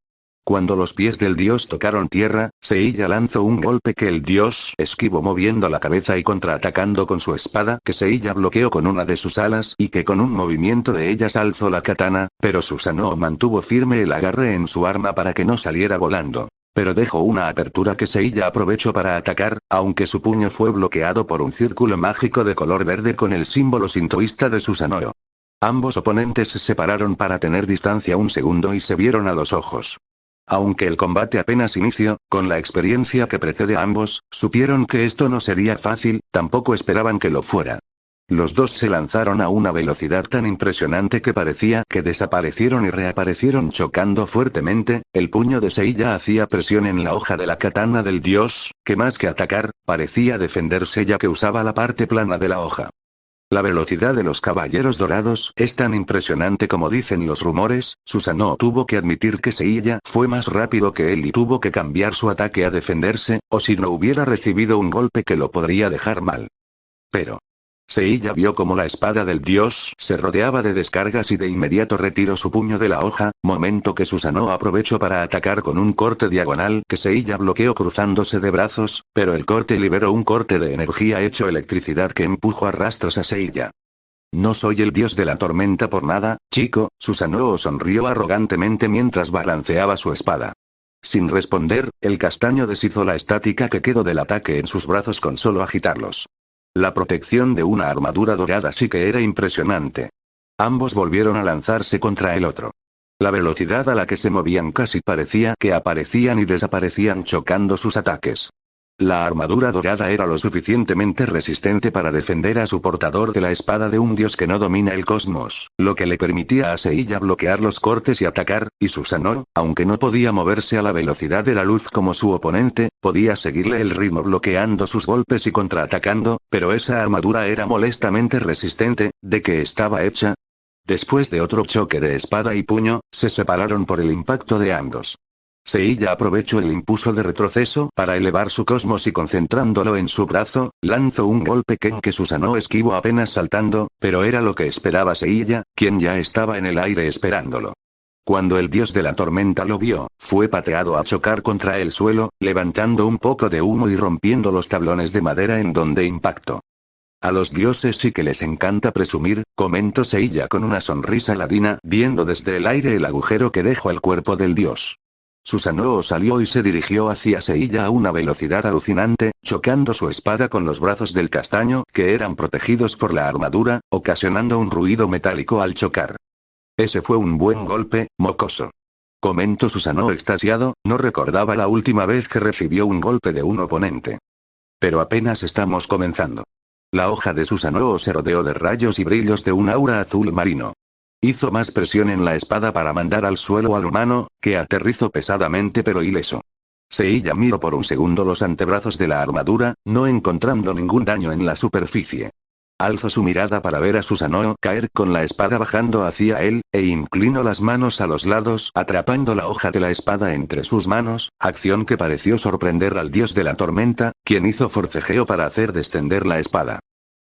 S1: Cuando los pies del dios tocaron tierra, Seiya lanzó un golpe que el dios esquivó moviendo la cabeza y contraatacando con su espada que Seiya bloqueó con una de sus alas y que con un movimiento de ellas alzó la katana, pero Susanoo mantuvo firme el agarre en su arma para que no saliera volando. Pero dejó una apertura que Seiya aprovechó para atacar, aunque su puño fue bloqueado por un círculo mágico de color verde con el símbolo sintoísta de Susanoo. Ambos oponentes se separaron para tener distancia un segundo y se vieron a los ojos. Aunque el combate apenas inició, con la experiencia que precede a ambos, supieron que esto no sería fácil, tampoco esperaban que lo fuera. Los dos se lanzaron a una velocidad tan impresionante que parecía que desaparecieron y reaparecieron chocando fuertemente, el puño de Seiya hacía presión en la hoja de la katana del dios, que más que atacar, parecía defenderse ya que usaba la parte plana de la hoja. La velocidad de los caballeros dorados es tan impresionante como dicen los rumores. Susanoo tuvo que admitir que Seiya fue más rápido que él y tuvo que cambiar su ataque a defenderse, o si no hubiera recibido un golpe que lo podría dejar mal. Pero Seiya vio como la espada del dios se rodeaba de descargas y de inmediato retiró su puño de la hoja, momento que Susanoo aprovechó para atacar con un corte diagonal que Seiya bloqueó cruzándose de brazos, pero el corte liberó un corte de energía hecho electricidad que empujó a rastros a Seiya. No soy el dios de la tormenta por nada, chico, Susanoo sonrió arrogantemente mientras balanceaba su espada. Sin responder, el castaño deshizo la estática que quedó del ataque en sus brazos con solo agitarlos. La protección de una armadura dorada sí que era impresionante. Ambos volvieron a lanzarse contra el otro. La velocidad a la que se movían casi parecía que aparecían y desaparecían chocando sus ataques. La armadura dorada era lo suficientemente resistente para defender a su portador de la espada de un dios que no domina el cosmos, lo que le permitía a Seiya bloquear los cortes y atacar, y Susanoo, aunque no podía moverse a la velocidad de la luz como su oponente, podía seguirle el ritmo bloqueando sus golpes y contraatacando, pero esa armadura era molestamente resistente. ¿De qué estaba hecha? Después de otro choque de espada y puño, se separaron por el impacto de ambos. Seiya aprovechó el impulso de retroceso para elevar su cosmos y concentrándolo en su brazo, lanzó un golpe que Susanoo esquivó apenas saltando, pero era lo que esperaba Seiya, quien ya estaba en el aire esperándolo. Cuando el dios de la tormenta lo vio, fue pateado a chocar contra el suelo, levantando un poco de humo y rompiendo los tablones de madera en donde impactó. A los dioses sí que les encanta presumir, comentó Seiya con una sonrisa ladina, viendo desde el aire el agujero que dejó el cuerpo del dios. Susanoo salió y se dirigió hacia Seiya a una velocidad alucinante, chocando su espada con los brazos del castaño, que eran protegidos por la armadura, ocasionando un ruido metálico al chocar. Ese fue un buen golpe, mocoso. Comentó Susanoo extasiado, no recordaba la última vez que recibió un golpe de un oponente. Pero apenas estamos comenzando. La hoja de Susanoo se rodeó de rayos y brillos de un aura azul marino. Hizo más presión en la espada para mandar al suelo al humano, que aterrizó pesadamente pero ileso. Seiya miró por un segundo los antebrazos de la armadura, no encontrando ningún daño en la superficie. Alzó su mirada para ver a Susanoo caer con la espada bajando hacia él, e inclinó las manos a los lados atrapando la hoja de la espada entre sus manos, acción que pareció sorprender al dios de la tormenta, quien hizo forcejeo para hacer descender la espada.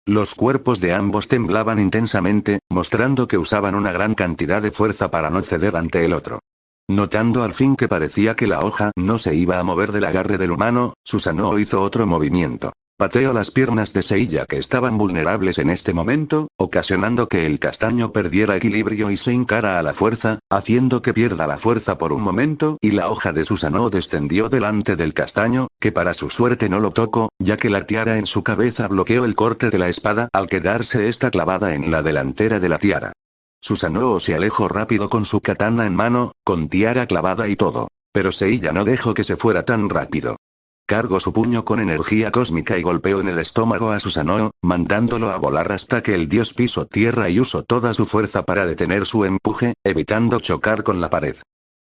S1: Los cuerpos de ambos temblaban intensamente, mostrando que usaban una gran cantidad de fuerza para no ceder ante el otro. Notando al fin que parecía que la hoja no se iba a mover del agarre del humano, Susanoo hizo otro movimiento. Pateó las piernas de Seiya que estaban vulnerables en este momento, ocasionando que el castaño perdiera equilibrio y se hincara a la fuerza, haciendo que pierda la fuerza por un momento y la hoja de Susanoo descendió delante del castaño, que para su suerte no lo tocó, ya que la tiara en su cabeza bloqueó el corte de la espada al quedarse esta clavada en la delantera de la tiara. Susanoo se alejó rápido con su katana en mano, con tiara clavada y todo. Pero Seiya no dejó que se fuera tan rápido. Cargó su puño con energía cósmica y golpeó en el estómago a Susanoo, mandándolo a volar hasta que el dios pisó tierra y usó toda su fuerza para detener su empuje, evitando chocar con la pared.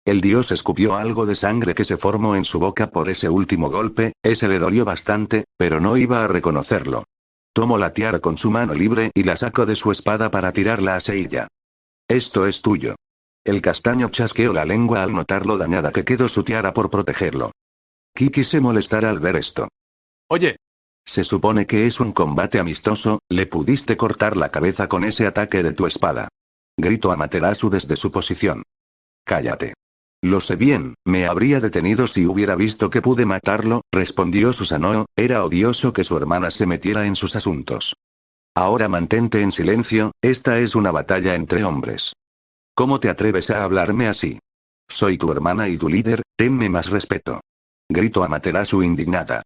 S1: El dios escupió algo de sangre que se formó en su boca por ese último golpe, ese le dolió bastante, pero no iba a reconocerlo. Tomó la tiara con su mano libre y la sacó de su espada para tirarla a Seiya. Esto es tuyo. El castaño chasqueó la lengua al notar lo dañada que quedó su tiara por protegerlo. Kiki se molestará al ver esto.
S2: Oye.
S1: Se supone que es un combate amistoso, le pudiste cortar la cabeza con ese ataque de tu espada. Gritó Amaterasu desde su posición. Cállate. Lo sé bien, me habría detenido si hubiera visto que pude matarlo, respondió Susanoo, era odioso que su hermana se metiera en sus asuntos. Ahora mantente en silencio, esta es una batalla entre hombres. ¿Cómo te atreves a hablarme así? Soy tu hermana y tu líder, tenme más respeto. Gritó Amaterasu indignada.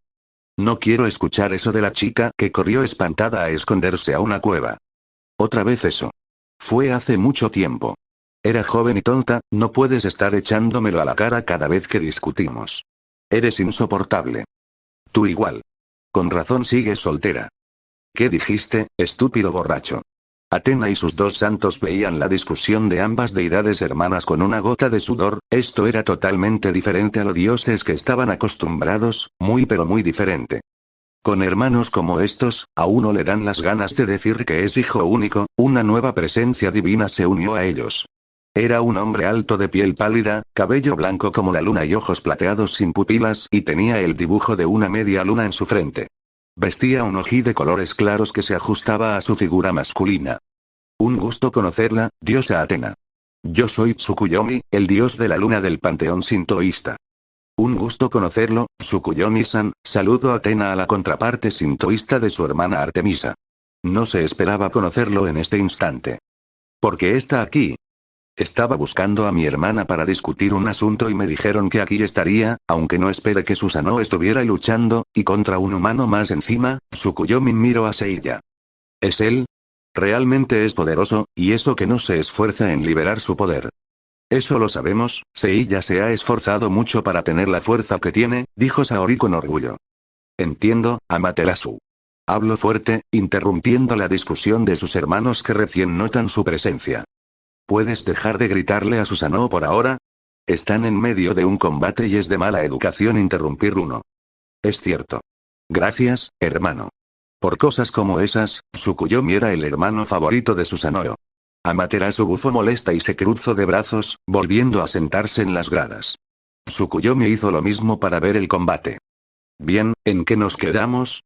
S1: No quiero escuchar eso de la chica que corrió espantada a esconderse a una cueva. Otra vez eso. Fue hace mucho tiempo. Era joven y tonta, no puedes estar echándomelo a la cara cada vez que discutimos. Eres insoportable. Tú igual. Con razón sigues soltera. ¿Qué dijiste, estúpido borracho? Atena y sus dos santos veían la discusión de ambas deidades hermanas con una gota de sudor, esto era totalmente diferente a los dioses que estaban acostumbrados, muy pero muy diferente. Con hermanos como estos, a uno le dan las ganas de decir que es hijo único, una nueva presencia divina se unió a ellos. Era un hombre alto de piel pálida, cabello blanco como la luna y ojos plateados sin pupilas y tenía el dibujo de una media luna en su frente. Vestía un ojí de colores claros que se ajustaba a su figura masculina. Un gusto conocerla, diosa Atena. Yo soy Tsukuyomi, el dios de la luna del panteón sintoísta. Un gusto conocerlo, Tsukuyomi-san, saludo Atena a la contraparte sintoísta de su hermana Artemisa. No se esperaba conocerlo en este instante. ¿Por qué está aquí? Estaba buscando a mi hermana para discutir un asunto y me dijeron que aquí estaría, aunque no espere que Susanoo estuviera luchando, y contra un humano más encima, Tsukuyomi miró a Seiya. ¿Es él? Realmente es poderoso, y eso que no se esfuerza en liberar su poder. Eso lo sabemos, Seiya se ha esforzado mucho para tener la fuerza que tiene, dijo Saori con orgullo. Entiendo, Amaterasu. Hablo fuerte, interrumpiendo la discusión de sus hermanos que recién notan su presencia. ¿Puedes dejar de gritarle a Susanoo por ahora? Están en medio de un combate y es de mala educación interrumpir uno. Es cierto. Gracias, hermano. Por cosas como esas, Tsukuyomi era el hermano favorito de Susanoo. Amaterasu bufó molesta y se cruzó de brazos, volviendo a sentarse en las gradas. Tsukuyomi hizo lo mismo para ver el combate. Bien, ¿en qué nos quedamos?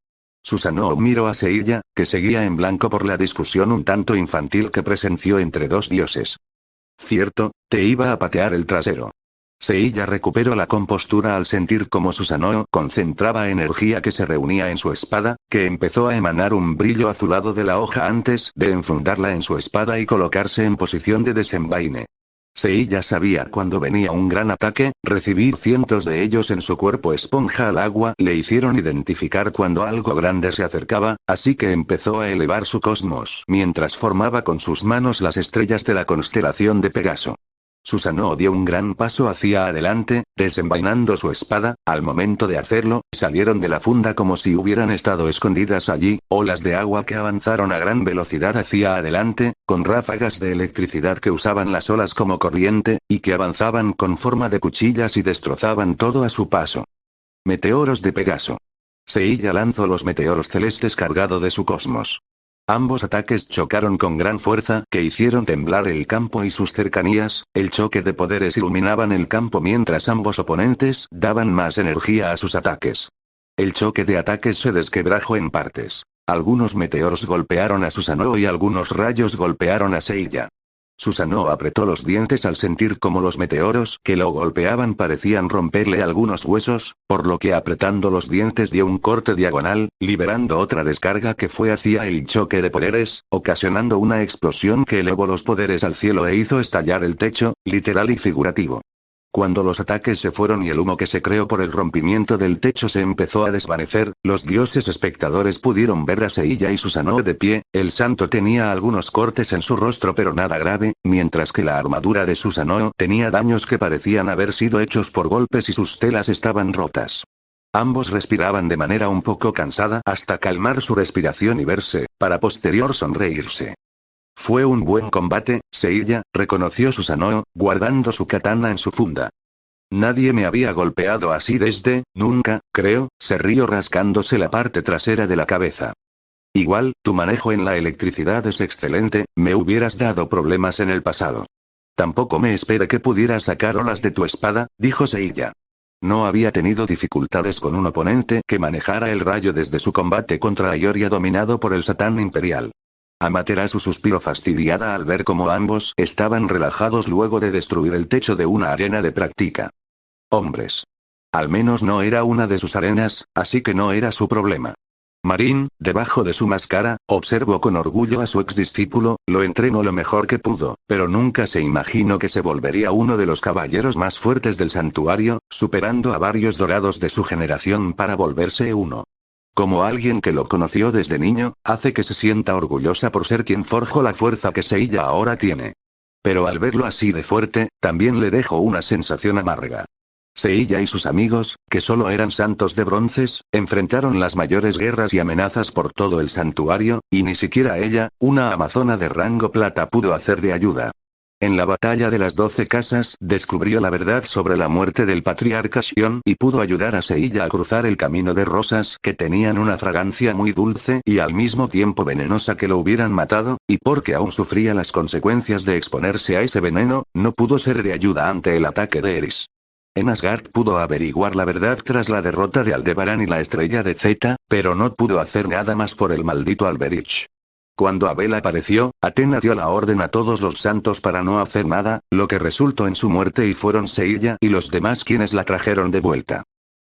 S1: Susanoo miró a Seiya, que seguía en blanco por la discusión un tanto infantil que presenció entre dos dioses. Cierto, te iba a patear el trasero. Seiya recuperó la compostura al sentir cómo Susanoo concentraba energía que se reunía en su espada, que empezó a emanar un brillo azulado de la hoja antes de enfundarla en su espada y colocarse en posición de desenvaine. Seiya sabía cuando venía un gran ataque, recibir cientos de ellos en su cuerpo esponja al agua le hicieron identificar cuando algo grande se acercaba, así que empezó a elevar su cosmos mientras formaba con sus manos las estrellas de la constelación de Pegaso. Susanoo dio un gran paso hacia adelante, desenvainando su espada. Al momento de hacerlo, salieron de la funda como si hubieran estado escondidas allí, olas de agua que avanzaron a gran velocidad hacia adelante, con ráfagas de electricidad que usaban las olas como corriente, y que avanzaban con forma de cuchillas y destrozaban todo a su paso. Meteoros de Pegaso. Seiya lanzó los meteoros celestes cargado de su cosmos. Ambos ataques chocaron con gran fuerza que hicieron temblar el campo y sus cercanías, el choque de poderes iluminaban el campo mientras ambos oponentes daban más energía a sus ataques. El choque de ataques se desquebrajó en partes. Algunos meteoros golpearon a Susanoo y algunos rayos golpearon a Seiya. Susanoo apretó los dientes al sentir cómo los meteoros que lo golpeaban parecían romperle algunos huesos, por lo que apretando los dientes dio un corte diagonal, liberando otra descarga que fue hacia el choque de poderes, ocasionando una explosión que elevó los poderes al cielo e hizo estallar el techo, literal y figurativo. Cuando los ataques se fueron y el humo que se creó por el rompimiento del techo se empezó a desvanecer, los dioses espectadores pudieron ver a Seiya y Susanoo de pie. El santo tenía algunos cortes en su rostro pero nada grave, mientras que la armadura de Susanoo tenía daños que parecían haber sido hechos por golpes y sus telas estaban rotas. Ambos respiraban de manera un poco cansada hasta calmar su respiración y verse, para posterior sonreírse. Fue un buen combate, Seiya, reconoció Susanoo, guardando su katana en su funda. Nadie me había golpeado así desde, nunca, creo, se rió rascándose la parte trasera de la cabeza. Igual, tu manejo en la electricidad es excelente, me hubieras dado problemas en el pasado. Tampoco me esperé que pudieras sacar olas de tu espada, dijo Seiya. No había tenido dificultades con un oponente que manejara el rayo desde su combate contra Aioria dominado por el Satán Imperial. Amaterasu suspiró fastidiada al ver cómo ambos estaban relajados luego de destruir el techo de una arena de práctica. Hombres. Al menos no era una de sus arenas, así que no era su problema. Marín, debajo de su máscara, observó con orgullo a su ex discípulo, lo entrenó lo mejor que pudo, pero nunca se imaginó que se volvería uno de los caballeros más fuertes del santuario, superando a varios dorados de su generación para volverse uno. Como alguien que lo conoció desde niño, hace que se sienta orgullosa por ser quien forjó la fuerza que Seiya ahora tiene. Pero al verlo así de fuerte, también le dejó una sensación amarga. Seiya y sus amigos, que solo eran santos de bronces, enfrentaron las mayores guerras y amenazas por todo el santuario, y ni siquiera ella, una amazona de rango plata, pudo hacer de ayuda. En la batalla de las 12 casas, descubrió la verdad sobre la muerte del patriarca Shion y pudo ayudar a Seiya a cruzar el camino de rosas que tenían una fragancia muy dulce y al mismo tiempo venenosa que lo hubieran matado, y porque aún sufría las consecuencias de exponerse a ese veneno, no pudo ser de ayuda ante el ataque de Eris. En Asgard pudo averiguar la verdad tras la derrota de Aldebaran y la estrella de Zeta, pero no pudo hacer nada más por el maldito Alberich. Cuando Abel apareció, Athena dio la orden a todos los santos para no hacer nada, lo que resultó en su muerte y fueron Seiya y los demás quienes la trajeron de vuelta.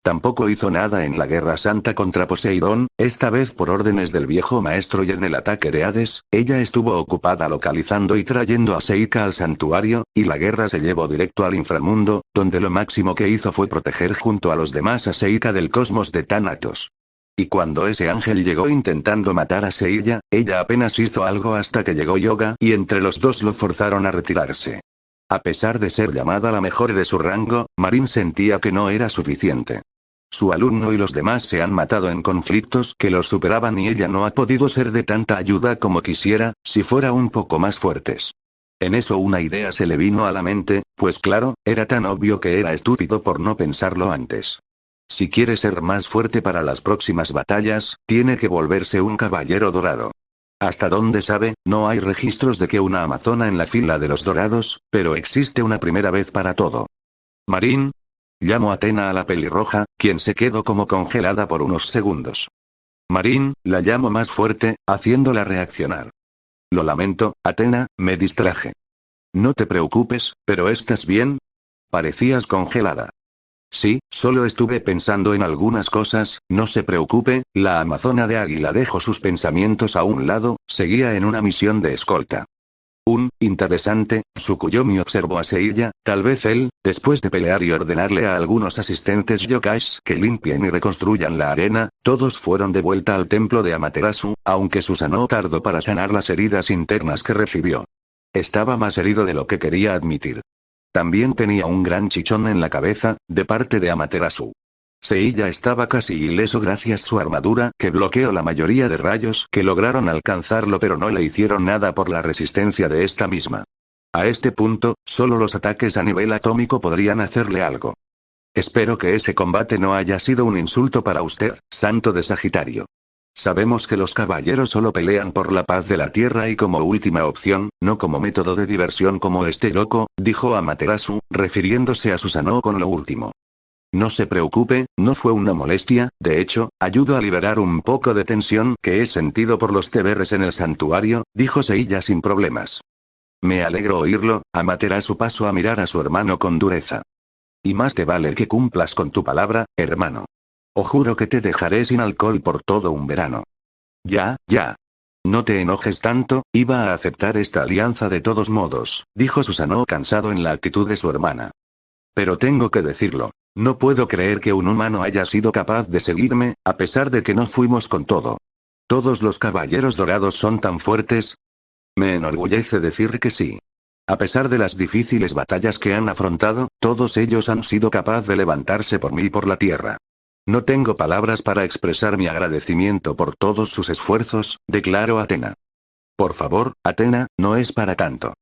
S1: Tampoco hizo nada en la Guerra Santa contra Poseidón, esta vez por órdenes del viejo maestro y en el ataque de Hades, ella estuvo ocupada localizando y trayendo a Seika al santuario, y la guerra se llevó directo al inframundo, donde lo máximo que hizo fue proteger junto a los demás a Seika del cosmos de Thanatos. Y cuando ese ángel llegó intentando matar a Seiya, ella apenas hizo algo hasta que llegó Yoga y entre los dos lo forzaron a retirarse. A pesar de ser llamada la mejor de su rango, Marin sentía que no era suficiente. Su alumno y los demás se han matado en conflictos que los superaban y ella no ha podido ser de tanta ayuda como quisiera, si fuera un poco más fuertes. En eso una idea se le vino a la mente, pues claro, era tan obvio que era estúpido por no pensarlo antes. Si quiere ser más fuerte para las próximas batallas, tiene que volverse un caballero dorado. Hasta donde sabe, no hay registros de que una amazona en la fila de los dorados, pero existe una primera vez para todo. Marín. Llamó Athena a la pelirroja, quien se quedó como congelada por unos segundos. Marín, la llamo más fuerte, haciéndola reaccionar. Lo lamento, Athena, me distraje. No te preocupes, pero ¿estás bien? Parecías congelada. Sí, solo estuve pensando en algunas cosas, no se preocupe. La amazona de Águila dejó sus pensamientos a un lado, seguía en una misión de escolta. Interesante, Tsukuyomi observó a Seiya, tal vez él, después de pelear y ordenarle a algunos asistentes yokais que limpien y reconstruyan la arena, todos fueron de vuelta al templo de Amaterasu, aunque Susanoo tardó para sanar las heridas internas que recibió. Estaba más herido de lo que quería admitir. También tenía un gran chichón en la cabeza, de parte de Amaterasu. Seiya estaba casi ileso gracias a su armadura que bloqueó la mayoría de rayos que lograron alcanzarlo, pero no le hicieron nada por la resistencia de esta misma. A este punto, solo los ataques a nivel atómico podrían hacerle algo. Espero que ese combate no haya sido un insulto para usted, Santo de Sagitario. Sabemos que los caballeros solo pelean por la paz de la tierra y como última opción, no como método de diversión como este loco, dijo Amaterasu, refiriéndose a Susanoo con lo último. No se preocupe, no fue una molestia, de hecho, ayudo a liberar un poco de tensión que he sentido por los deberes en el santuario, dijo Seiya sin problemas. Me alegro oírlo. Amaterasu pasó a mirar a su hermano con dureza. Y más te vale que cumplas con tu palabra, hermano. O juro que te dejaré sin alcohol por todo un verano. Ya. No te enojes tanto, iba a aceptar esta alianza de todos modos, dijo Susanoo cansado en la actitud de su hermana. Pero tengo que decirlo. No puedo creer que un humano haya sido capaz de seguirme, a pesar de que no fuimos con todo. ¿Todos los caballeros dorados son tan fuertes? Me enorgullece decir que sí. A pesar de las difíciles batallas que han afrontado, todos ellos han sido capaces de levantarse por mí y por la tierra. No tengo palabras para expresar mi agradecimiento por todos sus esfuerzos, declaró Athena. Por favor, Athena, no es para tanto.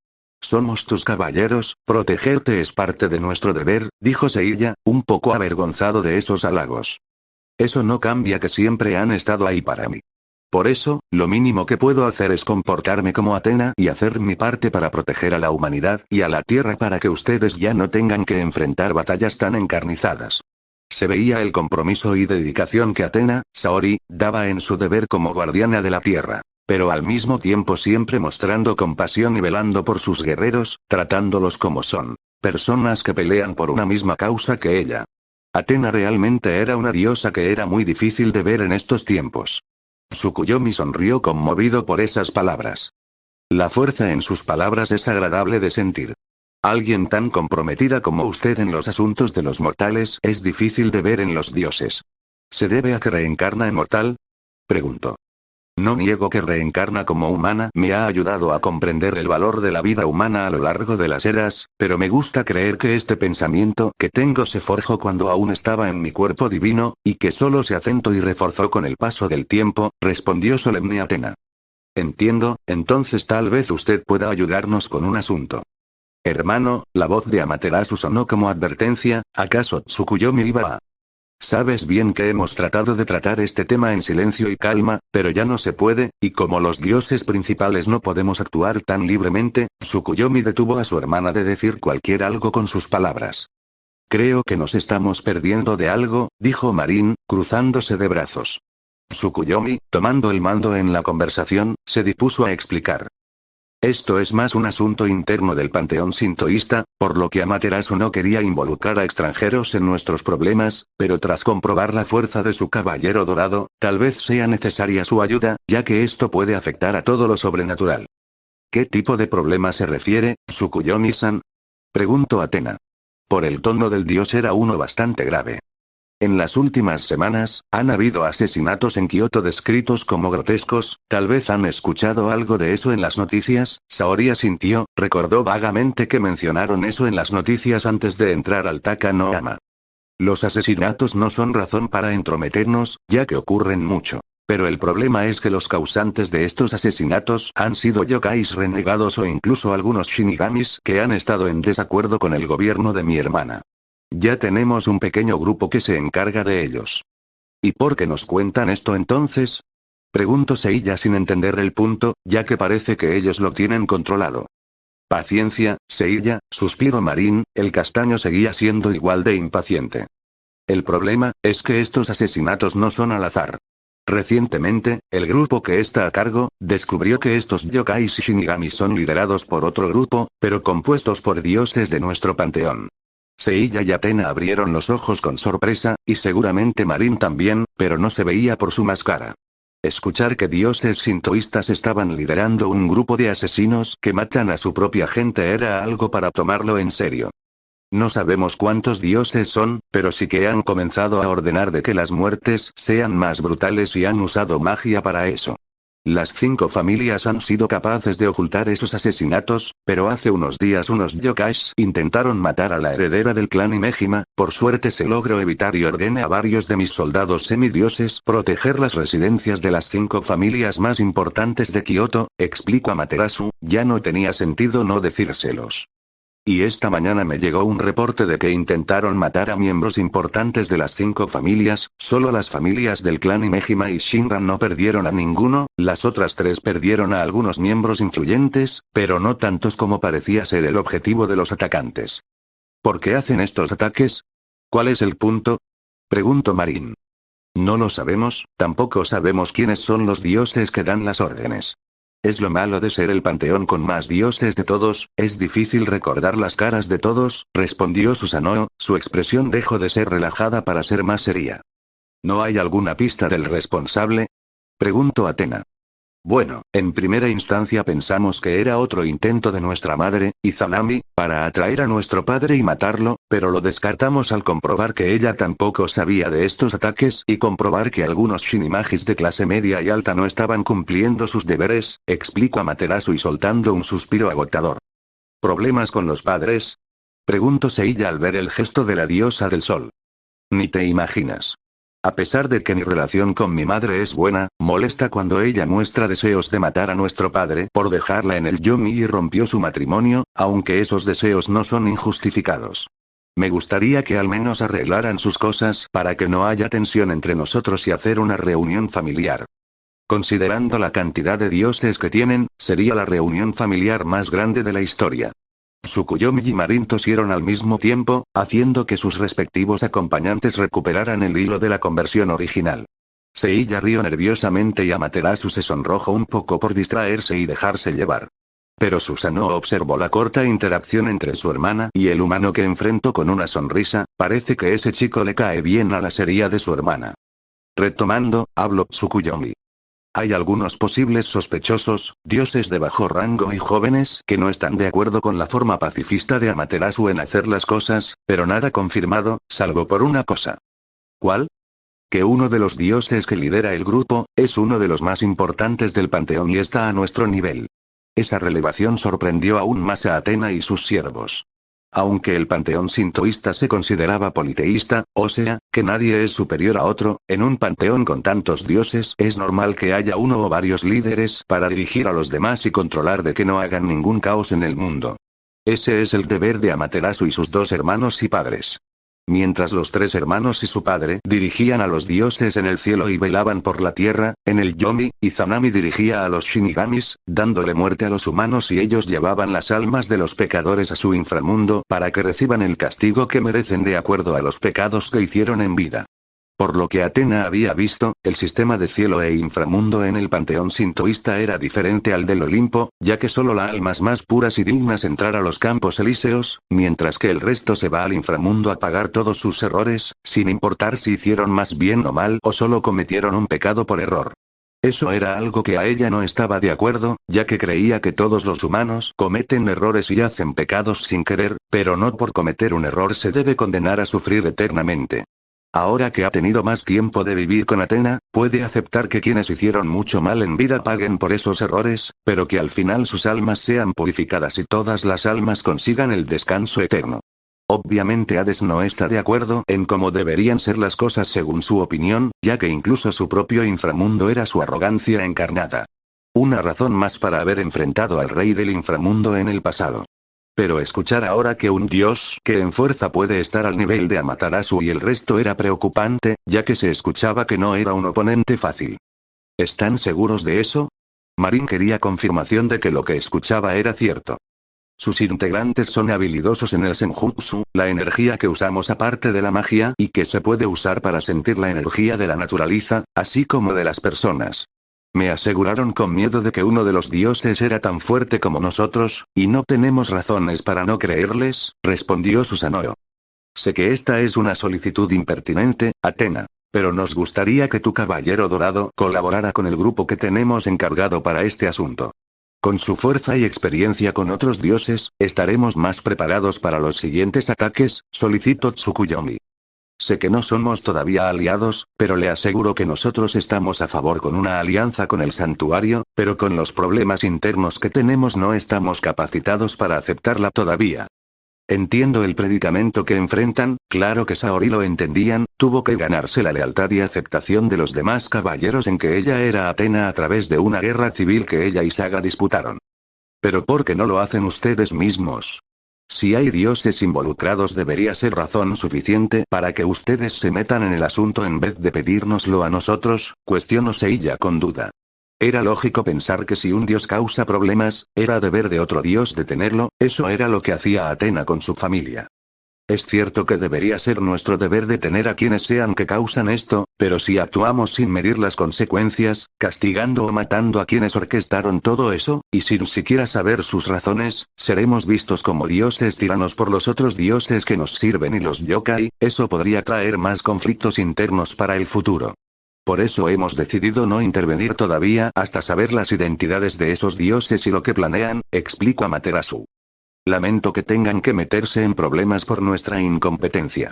S1: Somos tus caballeros, protegerte es parte de nuestro deber, dijo Seiya, un poco avergonzado de esos halagos. Eso no cambia que siempre han estado ahí para mí. Por eso, lo mínimo que puedo hacer es comportarme como Athena y hacer mi parte para proteger a la humanidad y a la tierra para que ustedes ya no tengan que enfrentar batallas tan encarnizadas. Se veía el compromiso y dedicación que Athena, Saori, daba en su deber como guardiana de la tierra. Pero al mismo tiempo siempre mostrando compasión y velando por sus guerreros, tratándolos como son, personas que pelean por una misma causa que ella. Athena realmente era una diosa que era muy difícil de ver en estos tiempos. Tsukuyomi sonrió conmovido por esas palabras. La fuerza en sus palabras es agradable de sentir. Alguien tan comprometida como usted en los asuntos de los mortales es difícil de ver en los dioses. ¿Se debe a que reencarna en mortal? Preguntó. No niego que reencarna como humana me ha ayudado a comprender el valor de la vida humana a lo largo de las eras, pero me gusta creer que este pensamiento que tengo se forjó cuando aún estaba en mi cuerpo divino, y que solo se acentó y reforzó con el paso del tiempo, respondió solemne Athena. Entiendo, entonces tal vez usted pueda ayudarnos con un asunto. Hermano, la voz de Amaterasu sonó como advertencia, ¿acaso Tsukuyomi iba a...? Sabes bien que hemos tratado de tratar este tema en silencio y calma, pero ya no se puede, y como los dioses principales no podemos actuar tan libremente, Tsukuyomi detuvo a su hermana de decir cualquier algo con sus palabras. Creo que nos estamos perdiendo de algo, dijo Marin, cruzándose de brazos. Tsukuyomi, tomando el mando en la conversación, se dispuso a explicar. Esto es más un asunto interno del panteón sintoísta, por lo que Amaterasu no quería involucrar a extranjeros en nuestros problemas, pero tras comprobar la fuerza de su caballero dorado, tal vez sea necesaria su ayuda, ya que esto puede afectar a todo lo sobrenatural. ¿Qué tipo de problema se refiere, Tsukuyomi-san? Preguntó Athena. Por el tono del dios era uno bastante grave. En las últimas semanas, han habido asesinatos en Kioto descritos como grotescos, tal vez han escuchado algo de eso en las noticias. Saori asintió, recordó vagamente que mencionaron eso en las noticias antes de entrar al Taka no Ama. Los asesinatos no son razón para entrometernos, ya que ocurren mucho. Pero el problema es que los causantes de estos asesinatos han sido yokais renegados o incluso algunos shinigamis que han estado en desacuerdo con el gobierno de mi hermana. Ya tenemos un pequeño grupo que se encarga de ellos. ¿Y por qué nos cuentan esto entonces? Preguntó Seiya sin entender el punto, ya que parece que ellos lo tienen controlado. Paciencia, Seiya, suspiró Marin, el castaño seguía siendo igual de impaciente. El problema, es que estos asesinatos no son al azar. Recientemente, el grupo que está a cargo, descubrió que estos yokais y shinigamis son liderados por otro grupo, pero compuestos por dioses de nuestro panteón. Seiya y Athena abrieron los ojos con sorpresa, y seguramente Marin también, pero no se veía por su máscara. Escuchar que dioses sintoístas estaban liderando un grupo de asesinos que matan a su propia gente era algo para tomarlo en serio. No sabemos cuántos dioses son, pero sí que han comenzado a ordenar de que las muertes sean más brutales y han usado magia para eso. Las 5 familias han sido capaces de ocultar esos asesinatos, pero hace unos días unos yokais intentaron matar a la heredera del clan Himejima, por suerte se logró evitar y ordené a varios de mis soldados semidioses proteger las residencias de las 5 familias más importantes de Kioto, explico a Materasu, ya no tenía sentido no decírselos. Y esta mañana me llegó un reporte de que intentaron matar a miembros importantes de las 5 familias, solo las familias del clan Himejima y Shinran no perdieron a ninguno, las otras 3 perdieron a algunos miembros influyentes, pero no tantos como parecía ser el objetivo de los atacantes. ¿Por qué hacen estos ataques? ¿Cuál es el punto? Preguntó Marin. No lo sabemos, tampoco sabemos quiénes son los dioses que dan las órdenes. Es lo malo de ser el panteón con más dioses de todos, es difícil recordar las caras de todos, respondió Susanoo, su expresión dejó de ser relajada para ser más seria. ¿No hay alguna pista del responsable? Preguntó Athena. Bueno, en primera instancia pensamos que era otro intento de nuestra madre, Izanami, para atraer a nuestro padre y matarlo, pero lo descartamos al comprobar que ella tampoco sabía de estos ataques y comprobar que algunos shinimagis de clase media y alta no estaban cumpliendo sus deberes, explico a Materasu y soltando un suspiro agotador. ¿Problemas con los padres? Preguntó Seiya al ver el gesto de la diosa del sol. Ni te imaginas. A pesar de que mi relación con mi madre es buena, molesta cuando ella muestra deseos de matar a nuestro padre por dejarla en el Yomi y rompió su matrimonio, aunque esos deseos no son injustificados. Me gustaría que al menos arreglaran sus cosas para que no haya tensión entre nosotros y hacer una reunión familiar. Considerando la cantidad de dioses que tienen, sería la reunión familiar más grande de la historia. Tsukuyomi y Marin tosieron al mismo tiempo, haciendo que sus respectivos acompañantes recuperaran el hilo de la conversión original. Seiya rió nerviosamente y Amaterasu se sonrojó un poco por distraerse y dejarse llevar. Pero Susanoo observó la corta interacción entre su hermana y el humano que enfrentó con una sonrisa, parece que ese chico le cae bien a la sería de su hermana. Retomando, habló Tsukuyomi. Hay algunos posibles sospechosos, dioses de bajo rango y jóvenes que no están de acuerdo con la forma pacifista de Amaterasu en hacer las cosas, pero nada confirmado, salvo por una cosa. ¿Cuál? Que uno de los dioses que lidera el grupo, es uno de los más importantes del panteón y está a nuestro nivel. Esa revelación sorprendió aún más a Athena y sus siervos. Aunque el panteón sintoísta se consideraba politeísta, o sea, que nadie es superior a otro, en un panteón con tantos dioses es normal que haya uno o varios líderes para dirigir a los demás y controlar de que no hagan ningún caos en el mundo. Ese es el deber de Amaterasu y sus 2 hermanos y padres. Mientras los 3 hermanos y su padre dirigían a los dioses en el cielo y velaban por la tierra, en el Yomi, Izanami dirigía a los shinigamis, dándole muerte a los humanos y ellos llevaban las almas de los pecadores a su inframundo para que reciban el castigo que merecen de acuerdo a los pecados que hicieron en vida. Por lo que Athena había visto, el sistema de cielo e inframundo en el panteón sintoísta era diferente al del Olimpo, ya que solo las almas más puras y dignas entrar a los campos elíseos, mientras que el resto se va al inframundo a pagar todos sus errores, sin importar si hicieron más bien o mal o solo cometieron un pecado por error. Eso era algo que a ella no estaba de acuerdo, ya que creía que todos los humanos cometen errores y hacen pecados sin querer, pero no por cometer un error se debe condenar a sufrir eternamente. Ahora que ha tenido más tiempo de vivir con Athena, puede aceptar que quienes hicieron mucho mal en vida paguen por esos errores, pero que al final sus almas sean purificadas y todas las almas consigan el descanso eterno. Obviamente Hades no está de acuerdo en cómo deberían ser las cosas según su opinión, ya que incluso su propio inframundo era su arrogancia encarnada. Una razón más para haber enfrentado al rey del inframundo en el pasado. Pero escuchar ahora que un dios que en fuerza puede estar al nivel de Amaterasu y el resto era preocupante, ya que se escuchaba que no era un oponente fácil. ¿Están seguros de eso? Marin quería confirmación de que lo que escuchaba era cierto. Sus integrantes son habilidosos en el senjutsu, la energía que usamos aparte de la magia y que se puede usar para sentir la energía de la naturaleza, así como de las personas. Me aseguraron con miedo de que uno de los dioses era tan fuerte como nosotros, y no tenemos razones para no creerles, respondió Susanoo. Sé que esta es una solicitud impertinente, Atena. Pero nos gustaría que tu caballero dorado colaborara con el grupo que tenemos encargado para este asunto. Con su fuerza y experiencia con otros dioses, estaremos más preparados para los siguientes ataques, solicitó Tsukuyomi. Sé que no somos todavía aliados, pero le aseguro que nosotros estamos a favor con una alianza con el santuario, pero con los problemas internos que tenemos no estamos capacitados para aceptarla todavía. Entiendo el predicamento que enfrentan, claro que Saori lo entendían, tuvo que ganarse la lealtad y aceptación de los demás caballeros en que ella era Atena a través de una guerra civil que ella y Saga disputaron. Pero ¿por qué no lo hacen ustedes mismos? Si hay dioses involucrados debería ser razón suficiente para que ustedes se metan en el asunto en vez de pedírnoslo a nosotros, cuestionó Seiya con duda. Era lógico pensar que si un dios causa problemas, era deber de otro dios detenerlo, eso era lo que hacía Atena con su familia. Es cierto que debería ser nuestro deber detener a quienes sean que causan esto, pero si actuamos sin medir las consecuencias, castigando o matando a quienes orquestaron todo eso, y sin siquiera saber sus razones, seremos vistos como dioses tiranos por los otros dioses que nos sirven y los yokai, eso podría traer más conflictos internos para el futuro. Por eso hemos decidido no intervenir todavía hasta saber las identidades de esos dioses y lo que planean, explicó Amaterasu. Lamento que tengan que meterse en problemas por nuestra incompetencia.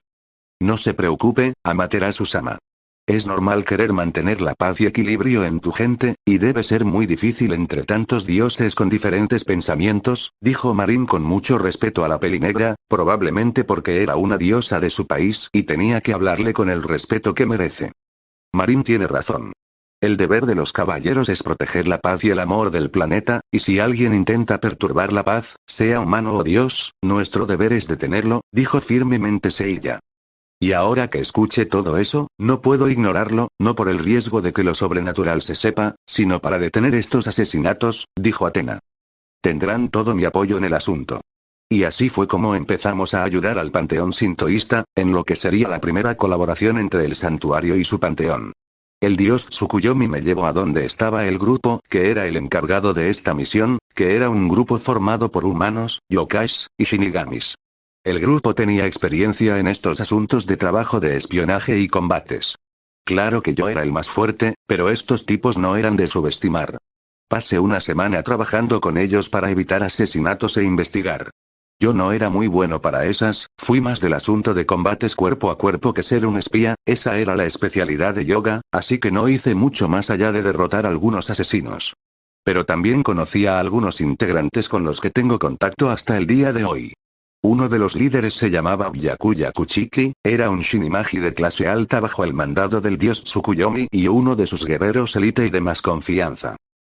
S1: No se preocupe, Amaterasu-sama. Es normal querer mantener la paz y equilibrio en tu gente, y debe ser muy difícil entre tantos dioses con diferentes pensamientos, dijo Marin con mucho respeto a la pelinegra, probablemente porque era una diosa de su país y tenía que hablarle con el respeto que merece. Marin tiene razón. El deber de los caballeros es proteger la paz y el amor del planeta, y si alguien intenta perturbar la paz, sea humano o dios, nuestro deber es detenerlo, dijo firmemente Seiya. Y ahora que escuche todo eso, no puedo ignorarlo, no por el riesgo de que lo sobrenatural se sepa, sino para detener estos asesinatos, dijo Atena. Tendrán todo mi apoyo en el asunto. Y así fue como empezamos a ayudar al panteón sintoísta, en lo que sería la primera colaboración entre el santuario y su panteón. El dios Tsukuyomi me llevó a donde estaba el grupo que era el encargado de esta misión, que era un grupo formado por humanos, yokais, y shinigamis. El grupo tenía experiencia en estos asuntos de trabajo de espionaje y combates. Claro que yo era el más fuerte, pero estos tipos no eran de subestimar. Pasé una semana trabajando con ellos para evitar asesinatos e investigar. Yo no era muy bueno para esas, fui más del asunto de combates cuerpo a cuerpo que ser un espía, esa era la especialidad de Yoga, así que no hice mucho más allá de derrotar a algunos asesinos. Pero también conocí a algunos integrantes con los que tengo contacto hasta el día de hoy. Uno de los líderes se llamaba Byakuya Kuchiki, era un Shinimagi de clase alta bajo el mandado del dios Tsukuyomi y uno de sus guerreros élite y de más confianza.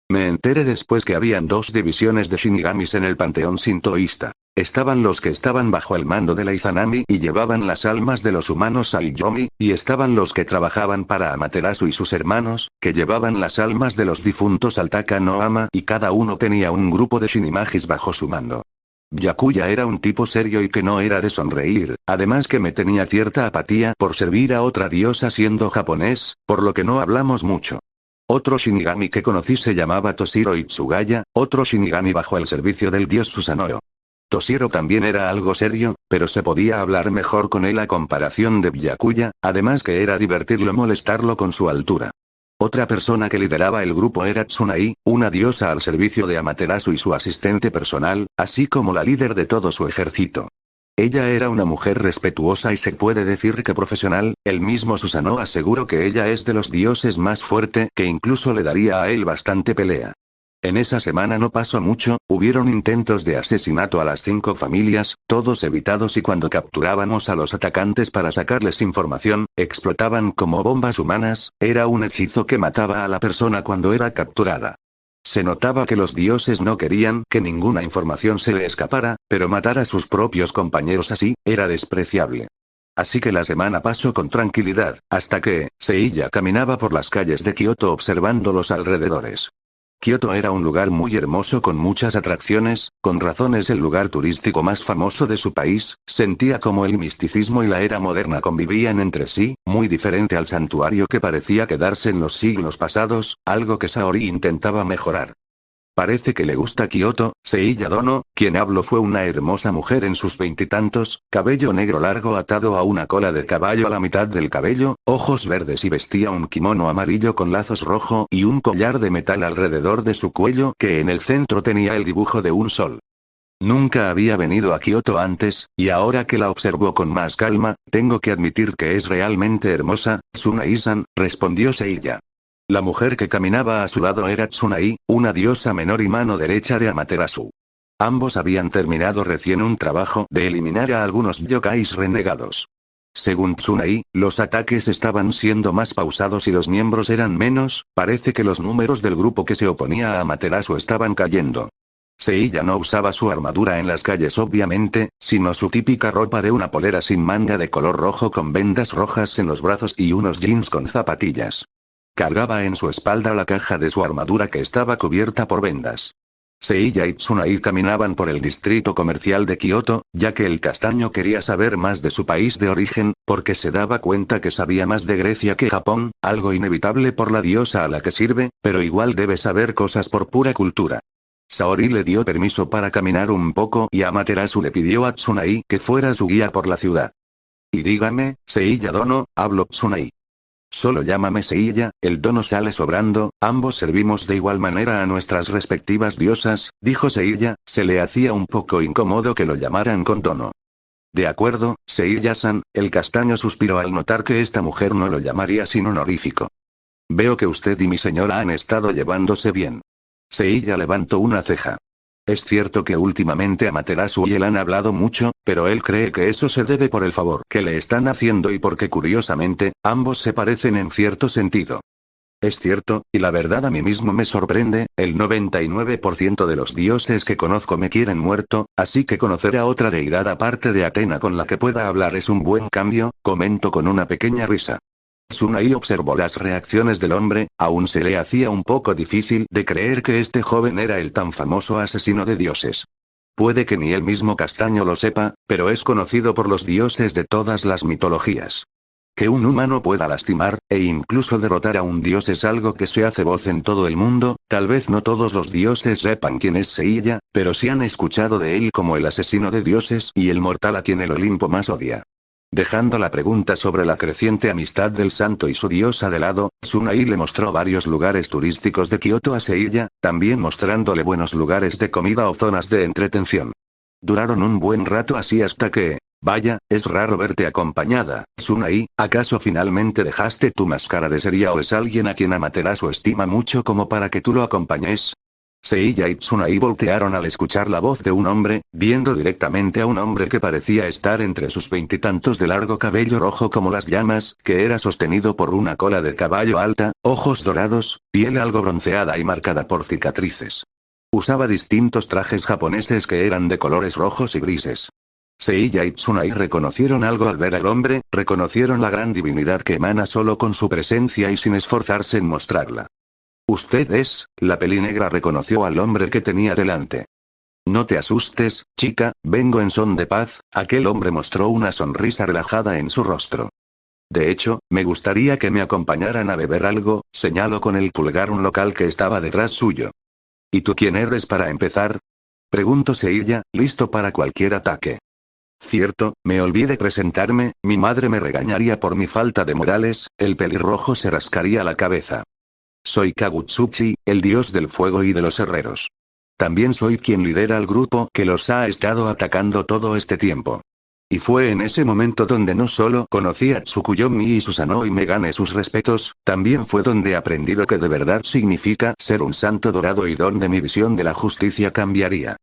S1: Me enteré después que habían dos divisiones de shinigamis en el panteón sintoísta. Estaban los que estaban bajo el mando de la Izanami y llevaban las almas de los humanos a Iyomi, y estaban los que trabajaban para Amaterasu y sus hermanos, que llevaban las almas de los difuntos al Taka no Ama y cada uno tenía un grupo de shinimagis bajo su mando. Byakuya era un tipo serio y que no era de sonreír, además que me tenía cierta apatía por servir a otra diosa siendo japonés, por lo que no hablamos mucho. Otro shinigami que conocí se llamaba Toshiro Itsugaya, otro shinigami bajo el servicio del dios Susanoo. Toshiro también era algo serio, pero se podía hablar mejor con él a comparación de Byakuya, además que era divertirlo molestarlo con su altura. Otra persona que lideraba el grupo era Tsunai, una diosa al servicio de Amaterasu y su asistente personal, así como la líder de todo su ejército. Ella era una mujer respetuosa y se puede decir que profesional, el mismo Susanoo aseguró que ella es de los dioses más fuerte que incluso le daría a él bastante pelea. En esa semana no pasó mucho, hubieron intentos de asesinato a las 5 familias, todos evitados y cuando capturábamos a los atacantes para sacarles información, explotaban como bombas humanas, era un hechizo que mataba a la persona cuando era capturada. Se notaba que los dioses no querían que ninguna información se le escapara, pero matar a sus propios compañeros así, era despreciable. Así que la semana pasó con tranquilidad, hasta que, Seiya caminaba por las calles de Kioto observando los alrededores. Kioto era un lugar muy hermoso con muchas atracciones, con razones el lugar turístico más famoso de su país, sentía como el misticismo y la era moderna convivían entre sí, muy diferente al santuario que parecía quedarse en los siglos pasados, algo que Saori intentaba mejorar. Parece que le gusta Kioto. Seiya Dono, quien habló fue una hermosa mujer en sus veintitantos, cabello negro largo atado a una cola de caballo a la mitad del cabello, ojos verdes y vestía un kimono amarillo con lazos rojo y un collar de metal alrededor de su cuello que en el centro tenía el dibujo de un sol. Nunca había venido a Kioto antes, y ahora que la observó con más calma, tengo que admitir que es realmente hermosa. Tsunai-san, respondió Seiya. La mujer que caminaba a su lado era Tsunai, una diosa menor y mano derecha de Amaterasu. Ambos habían terminado recién un trabajo de eliminar a algunos yokais renegados. Según Tsunai, los ataques estaban siendo más pausados y los miembros eran menos, parece que los números del grupo que se oponía a Amaterasu estaban cayendo. Seiya no usaba su armadura en las calles obviamente, sino su típica ropa de una polera sin manga de color rojo con vendas rojas en los brazos y unos jeans con zapatillas. Cargaba en su espalda la caja de su armadura que estaba cubierta por vendas. Seiya y Tsunai caminaban por el distrito comercial de Kioto, ya que el castaño quería saber más de su país de origen, porque se daba cuenta que sabía más de Grecia que Japón, algo inevitable por la diosa a la que sirve, pero igual debe saber cosas por pura cultura. Saori le dio permiso para caminar un poco y Amaterasu le pidió a Tsunai que fuera su guía por la ciudad. Y dígame, Seiya Dono, habló Tsunai. Solo llámame Seiya, el dono sale sobrando, ambos servimos de igual manera a nuestras respectivas diosas, dijo Seiya, se le hacía un poco incómodo que lo llamaran con tono. De acuerdo, Seiya-san, el castaño suspiró al notar que esta mujer no lo llamaría sin honorífico. Veo que usted y mi señora han estado llevándose bien. Seiya levantó una ceja. Es cierto que últimamente Amaterasu y él han hablado mucho, pero él cree que eso se debe por el favor que le están haciendo y porque curiosamente, ambos se parecen en cierto sentido. Es cierto, y la verdad a mí mismo me sorprende, el 99% de los dioses que conozco me quieren muerto, así que conocer a otra deidad aparte de Atena con la que pueda hablar es un buen cambio, comento con una pequeña risa. Tsunai observó las reacciones del hombre, aún se le hacía un poco difícil de creer que este joven era el tan famoso asesino de dioses. Puede que ni el mismo castaño lo sepa, pero es conocido por los dioses de todas las mitologías. Que un humano pueda lastimar, e incluso derrotar a un dios es algo que se hace voz en todo el mundo, tal vez no todos los dioses sepan quién es Seiya, pero sí han escuchado de él como el asesino de dioses y el mortal a quien el Olimpo más odia. Dejando la pregunta sobre la creciente amistad del santo y su diosa de lado, Tsunai le mostró varios lugares turísticos de Kioto a Seiya, también mostrándole buenos lugares de comida o zonas de entretención. Duraron un buen rato así hasta que... Vaya, es raro verte acompañada, Tsunai, ¿acaso finalmente dejaste tu máscara de seria o es alguien a quien Amaterasu estima mucho como para que tú lo acompañes? Seiya y Tsunai voltearon al escuchar la voz de un hombre, viendo directamente a un hombre que parecía estar entre sus veintitantos de largo cabello rojo como las llamas, que era sostenido por una cola de caballo alta, ojos dorados, piel algo bronceada y marcada por cicatrices. Usaba distintos trajes japoneses que eran de colores rojos y grises. Seiya y Tsunai reconocieron algo al ver al hombre, reconocieron la gran divinidad que emana solo con su presencia y sin esforzarse en mostrarla. Usted es, la pelinegra reconoció al hombre que tenía delante. No te asustes, chica, vengo en son de paz, aquel hombre mostró una sonrisa relajada en su rostro. De hecho, me gustaría que me acompañaran a beber algo, señaló con el pulgar un local que estaba detrás suyo. ¿Y tú quién eres para empezar? Preguntó Seiya, listo para cualquier ataque. Cierto, me olvidé presentarme, mi madre me regañaría por mi falta de modales, el pelirrojo se rascaría la cabeza. Soy Kagutsuchi, el dios del fuego y de los herreros. También soy quien lidera al grupo que los ha estado atacando todo este tiempo. Y fue en ese momento donde no solo conocí a Tsukuyomi y Susanoo y me gané sus respetos, también fue donde aprendí lo que de verdad significa ser un santo dorado y donde mi visión de la justicia cambiaría.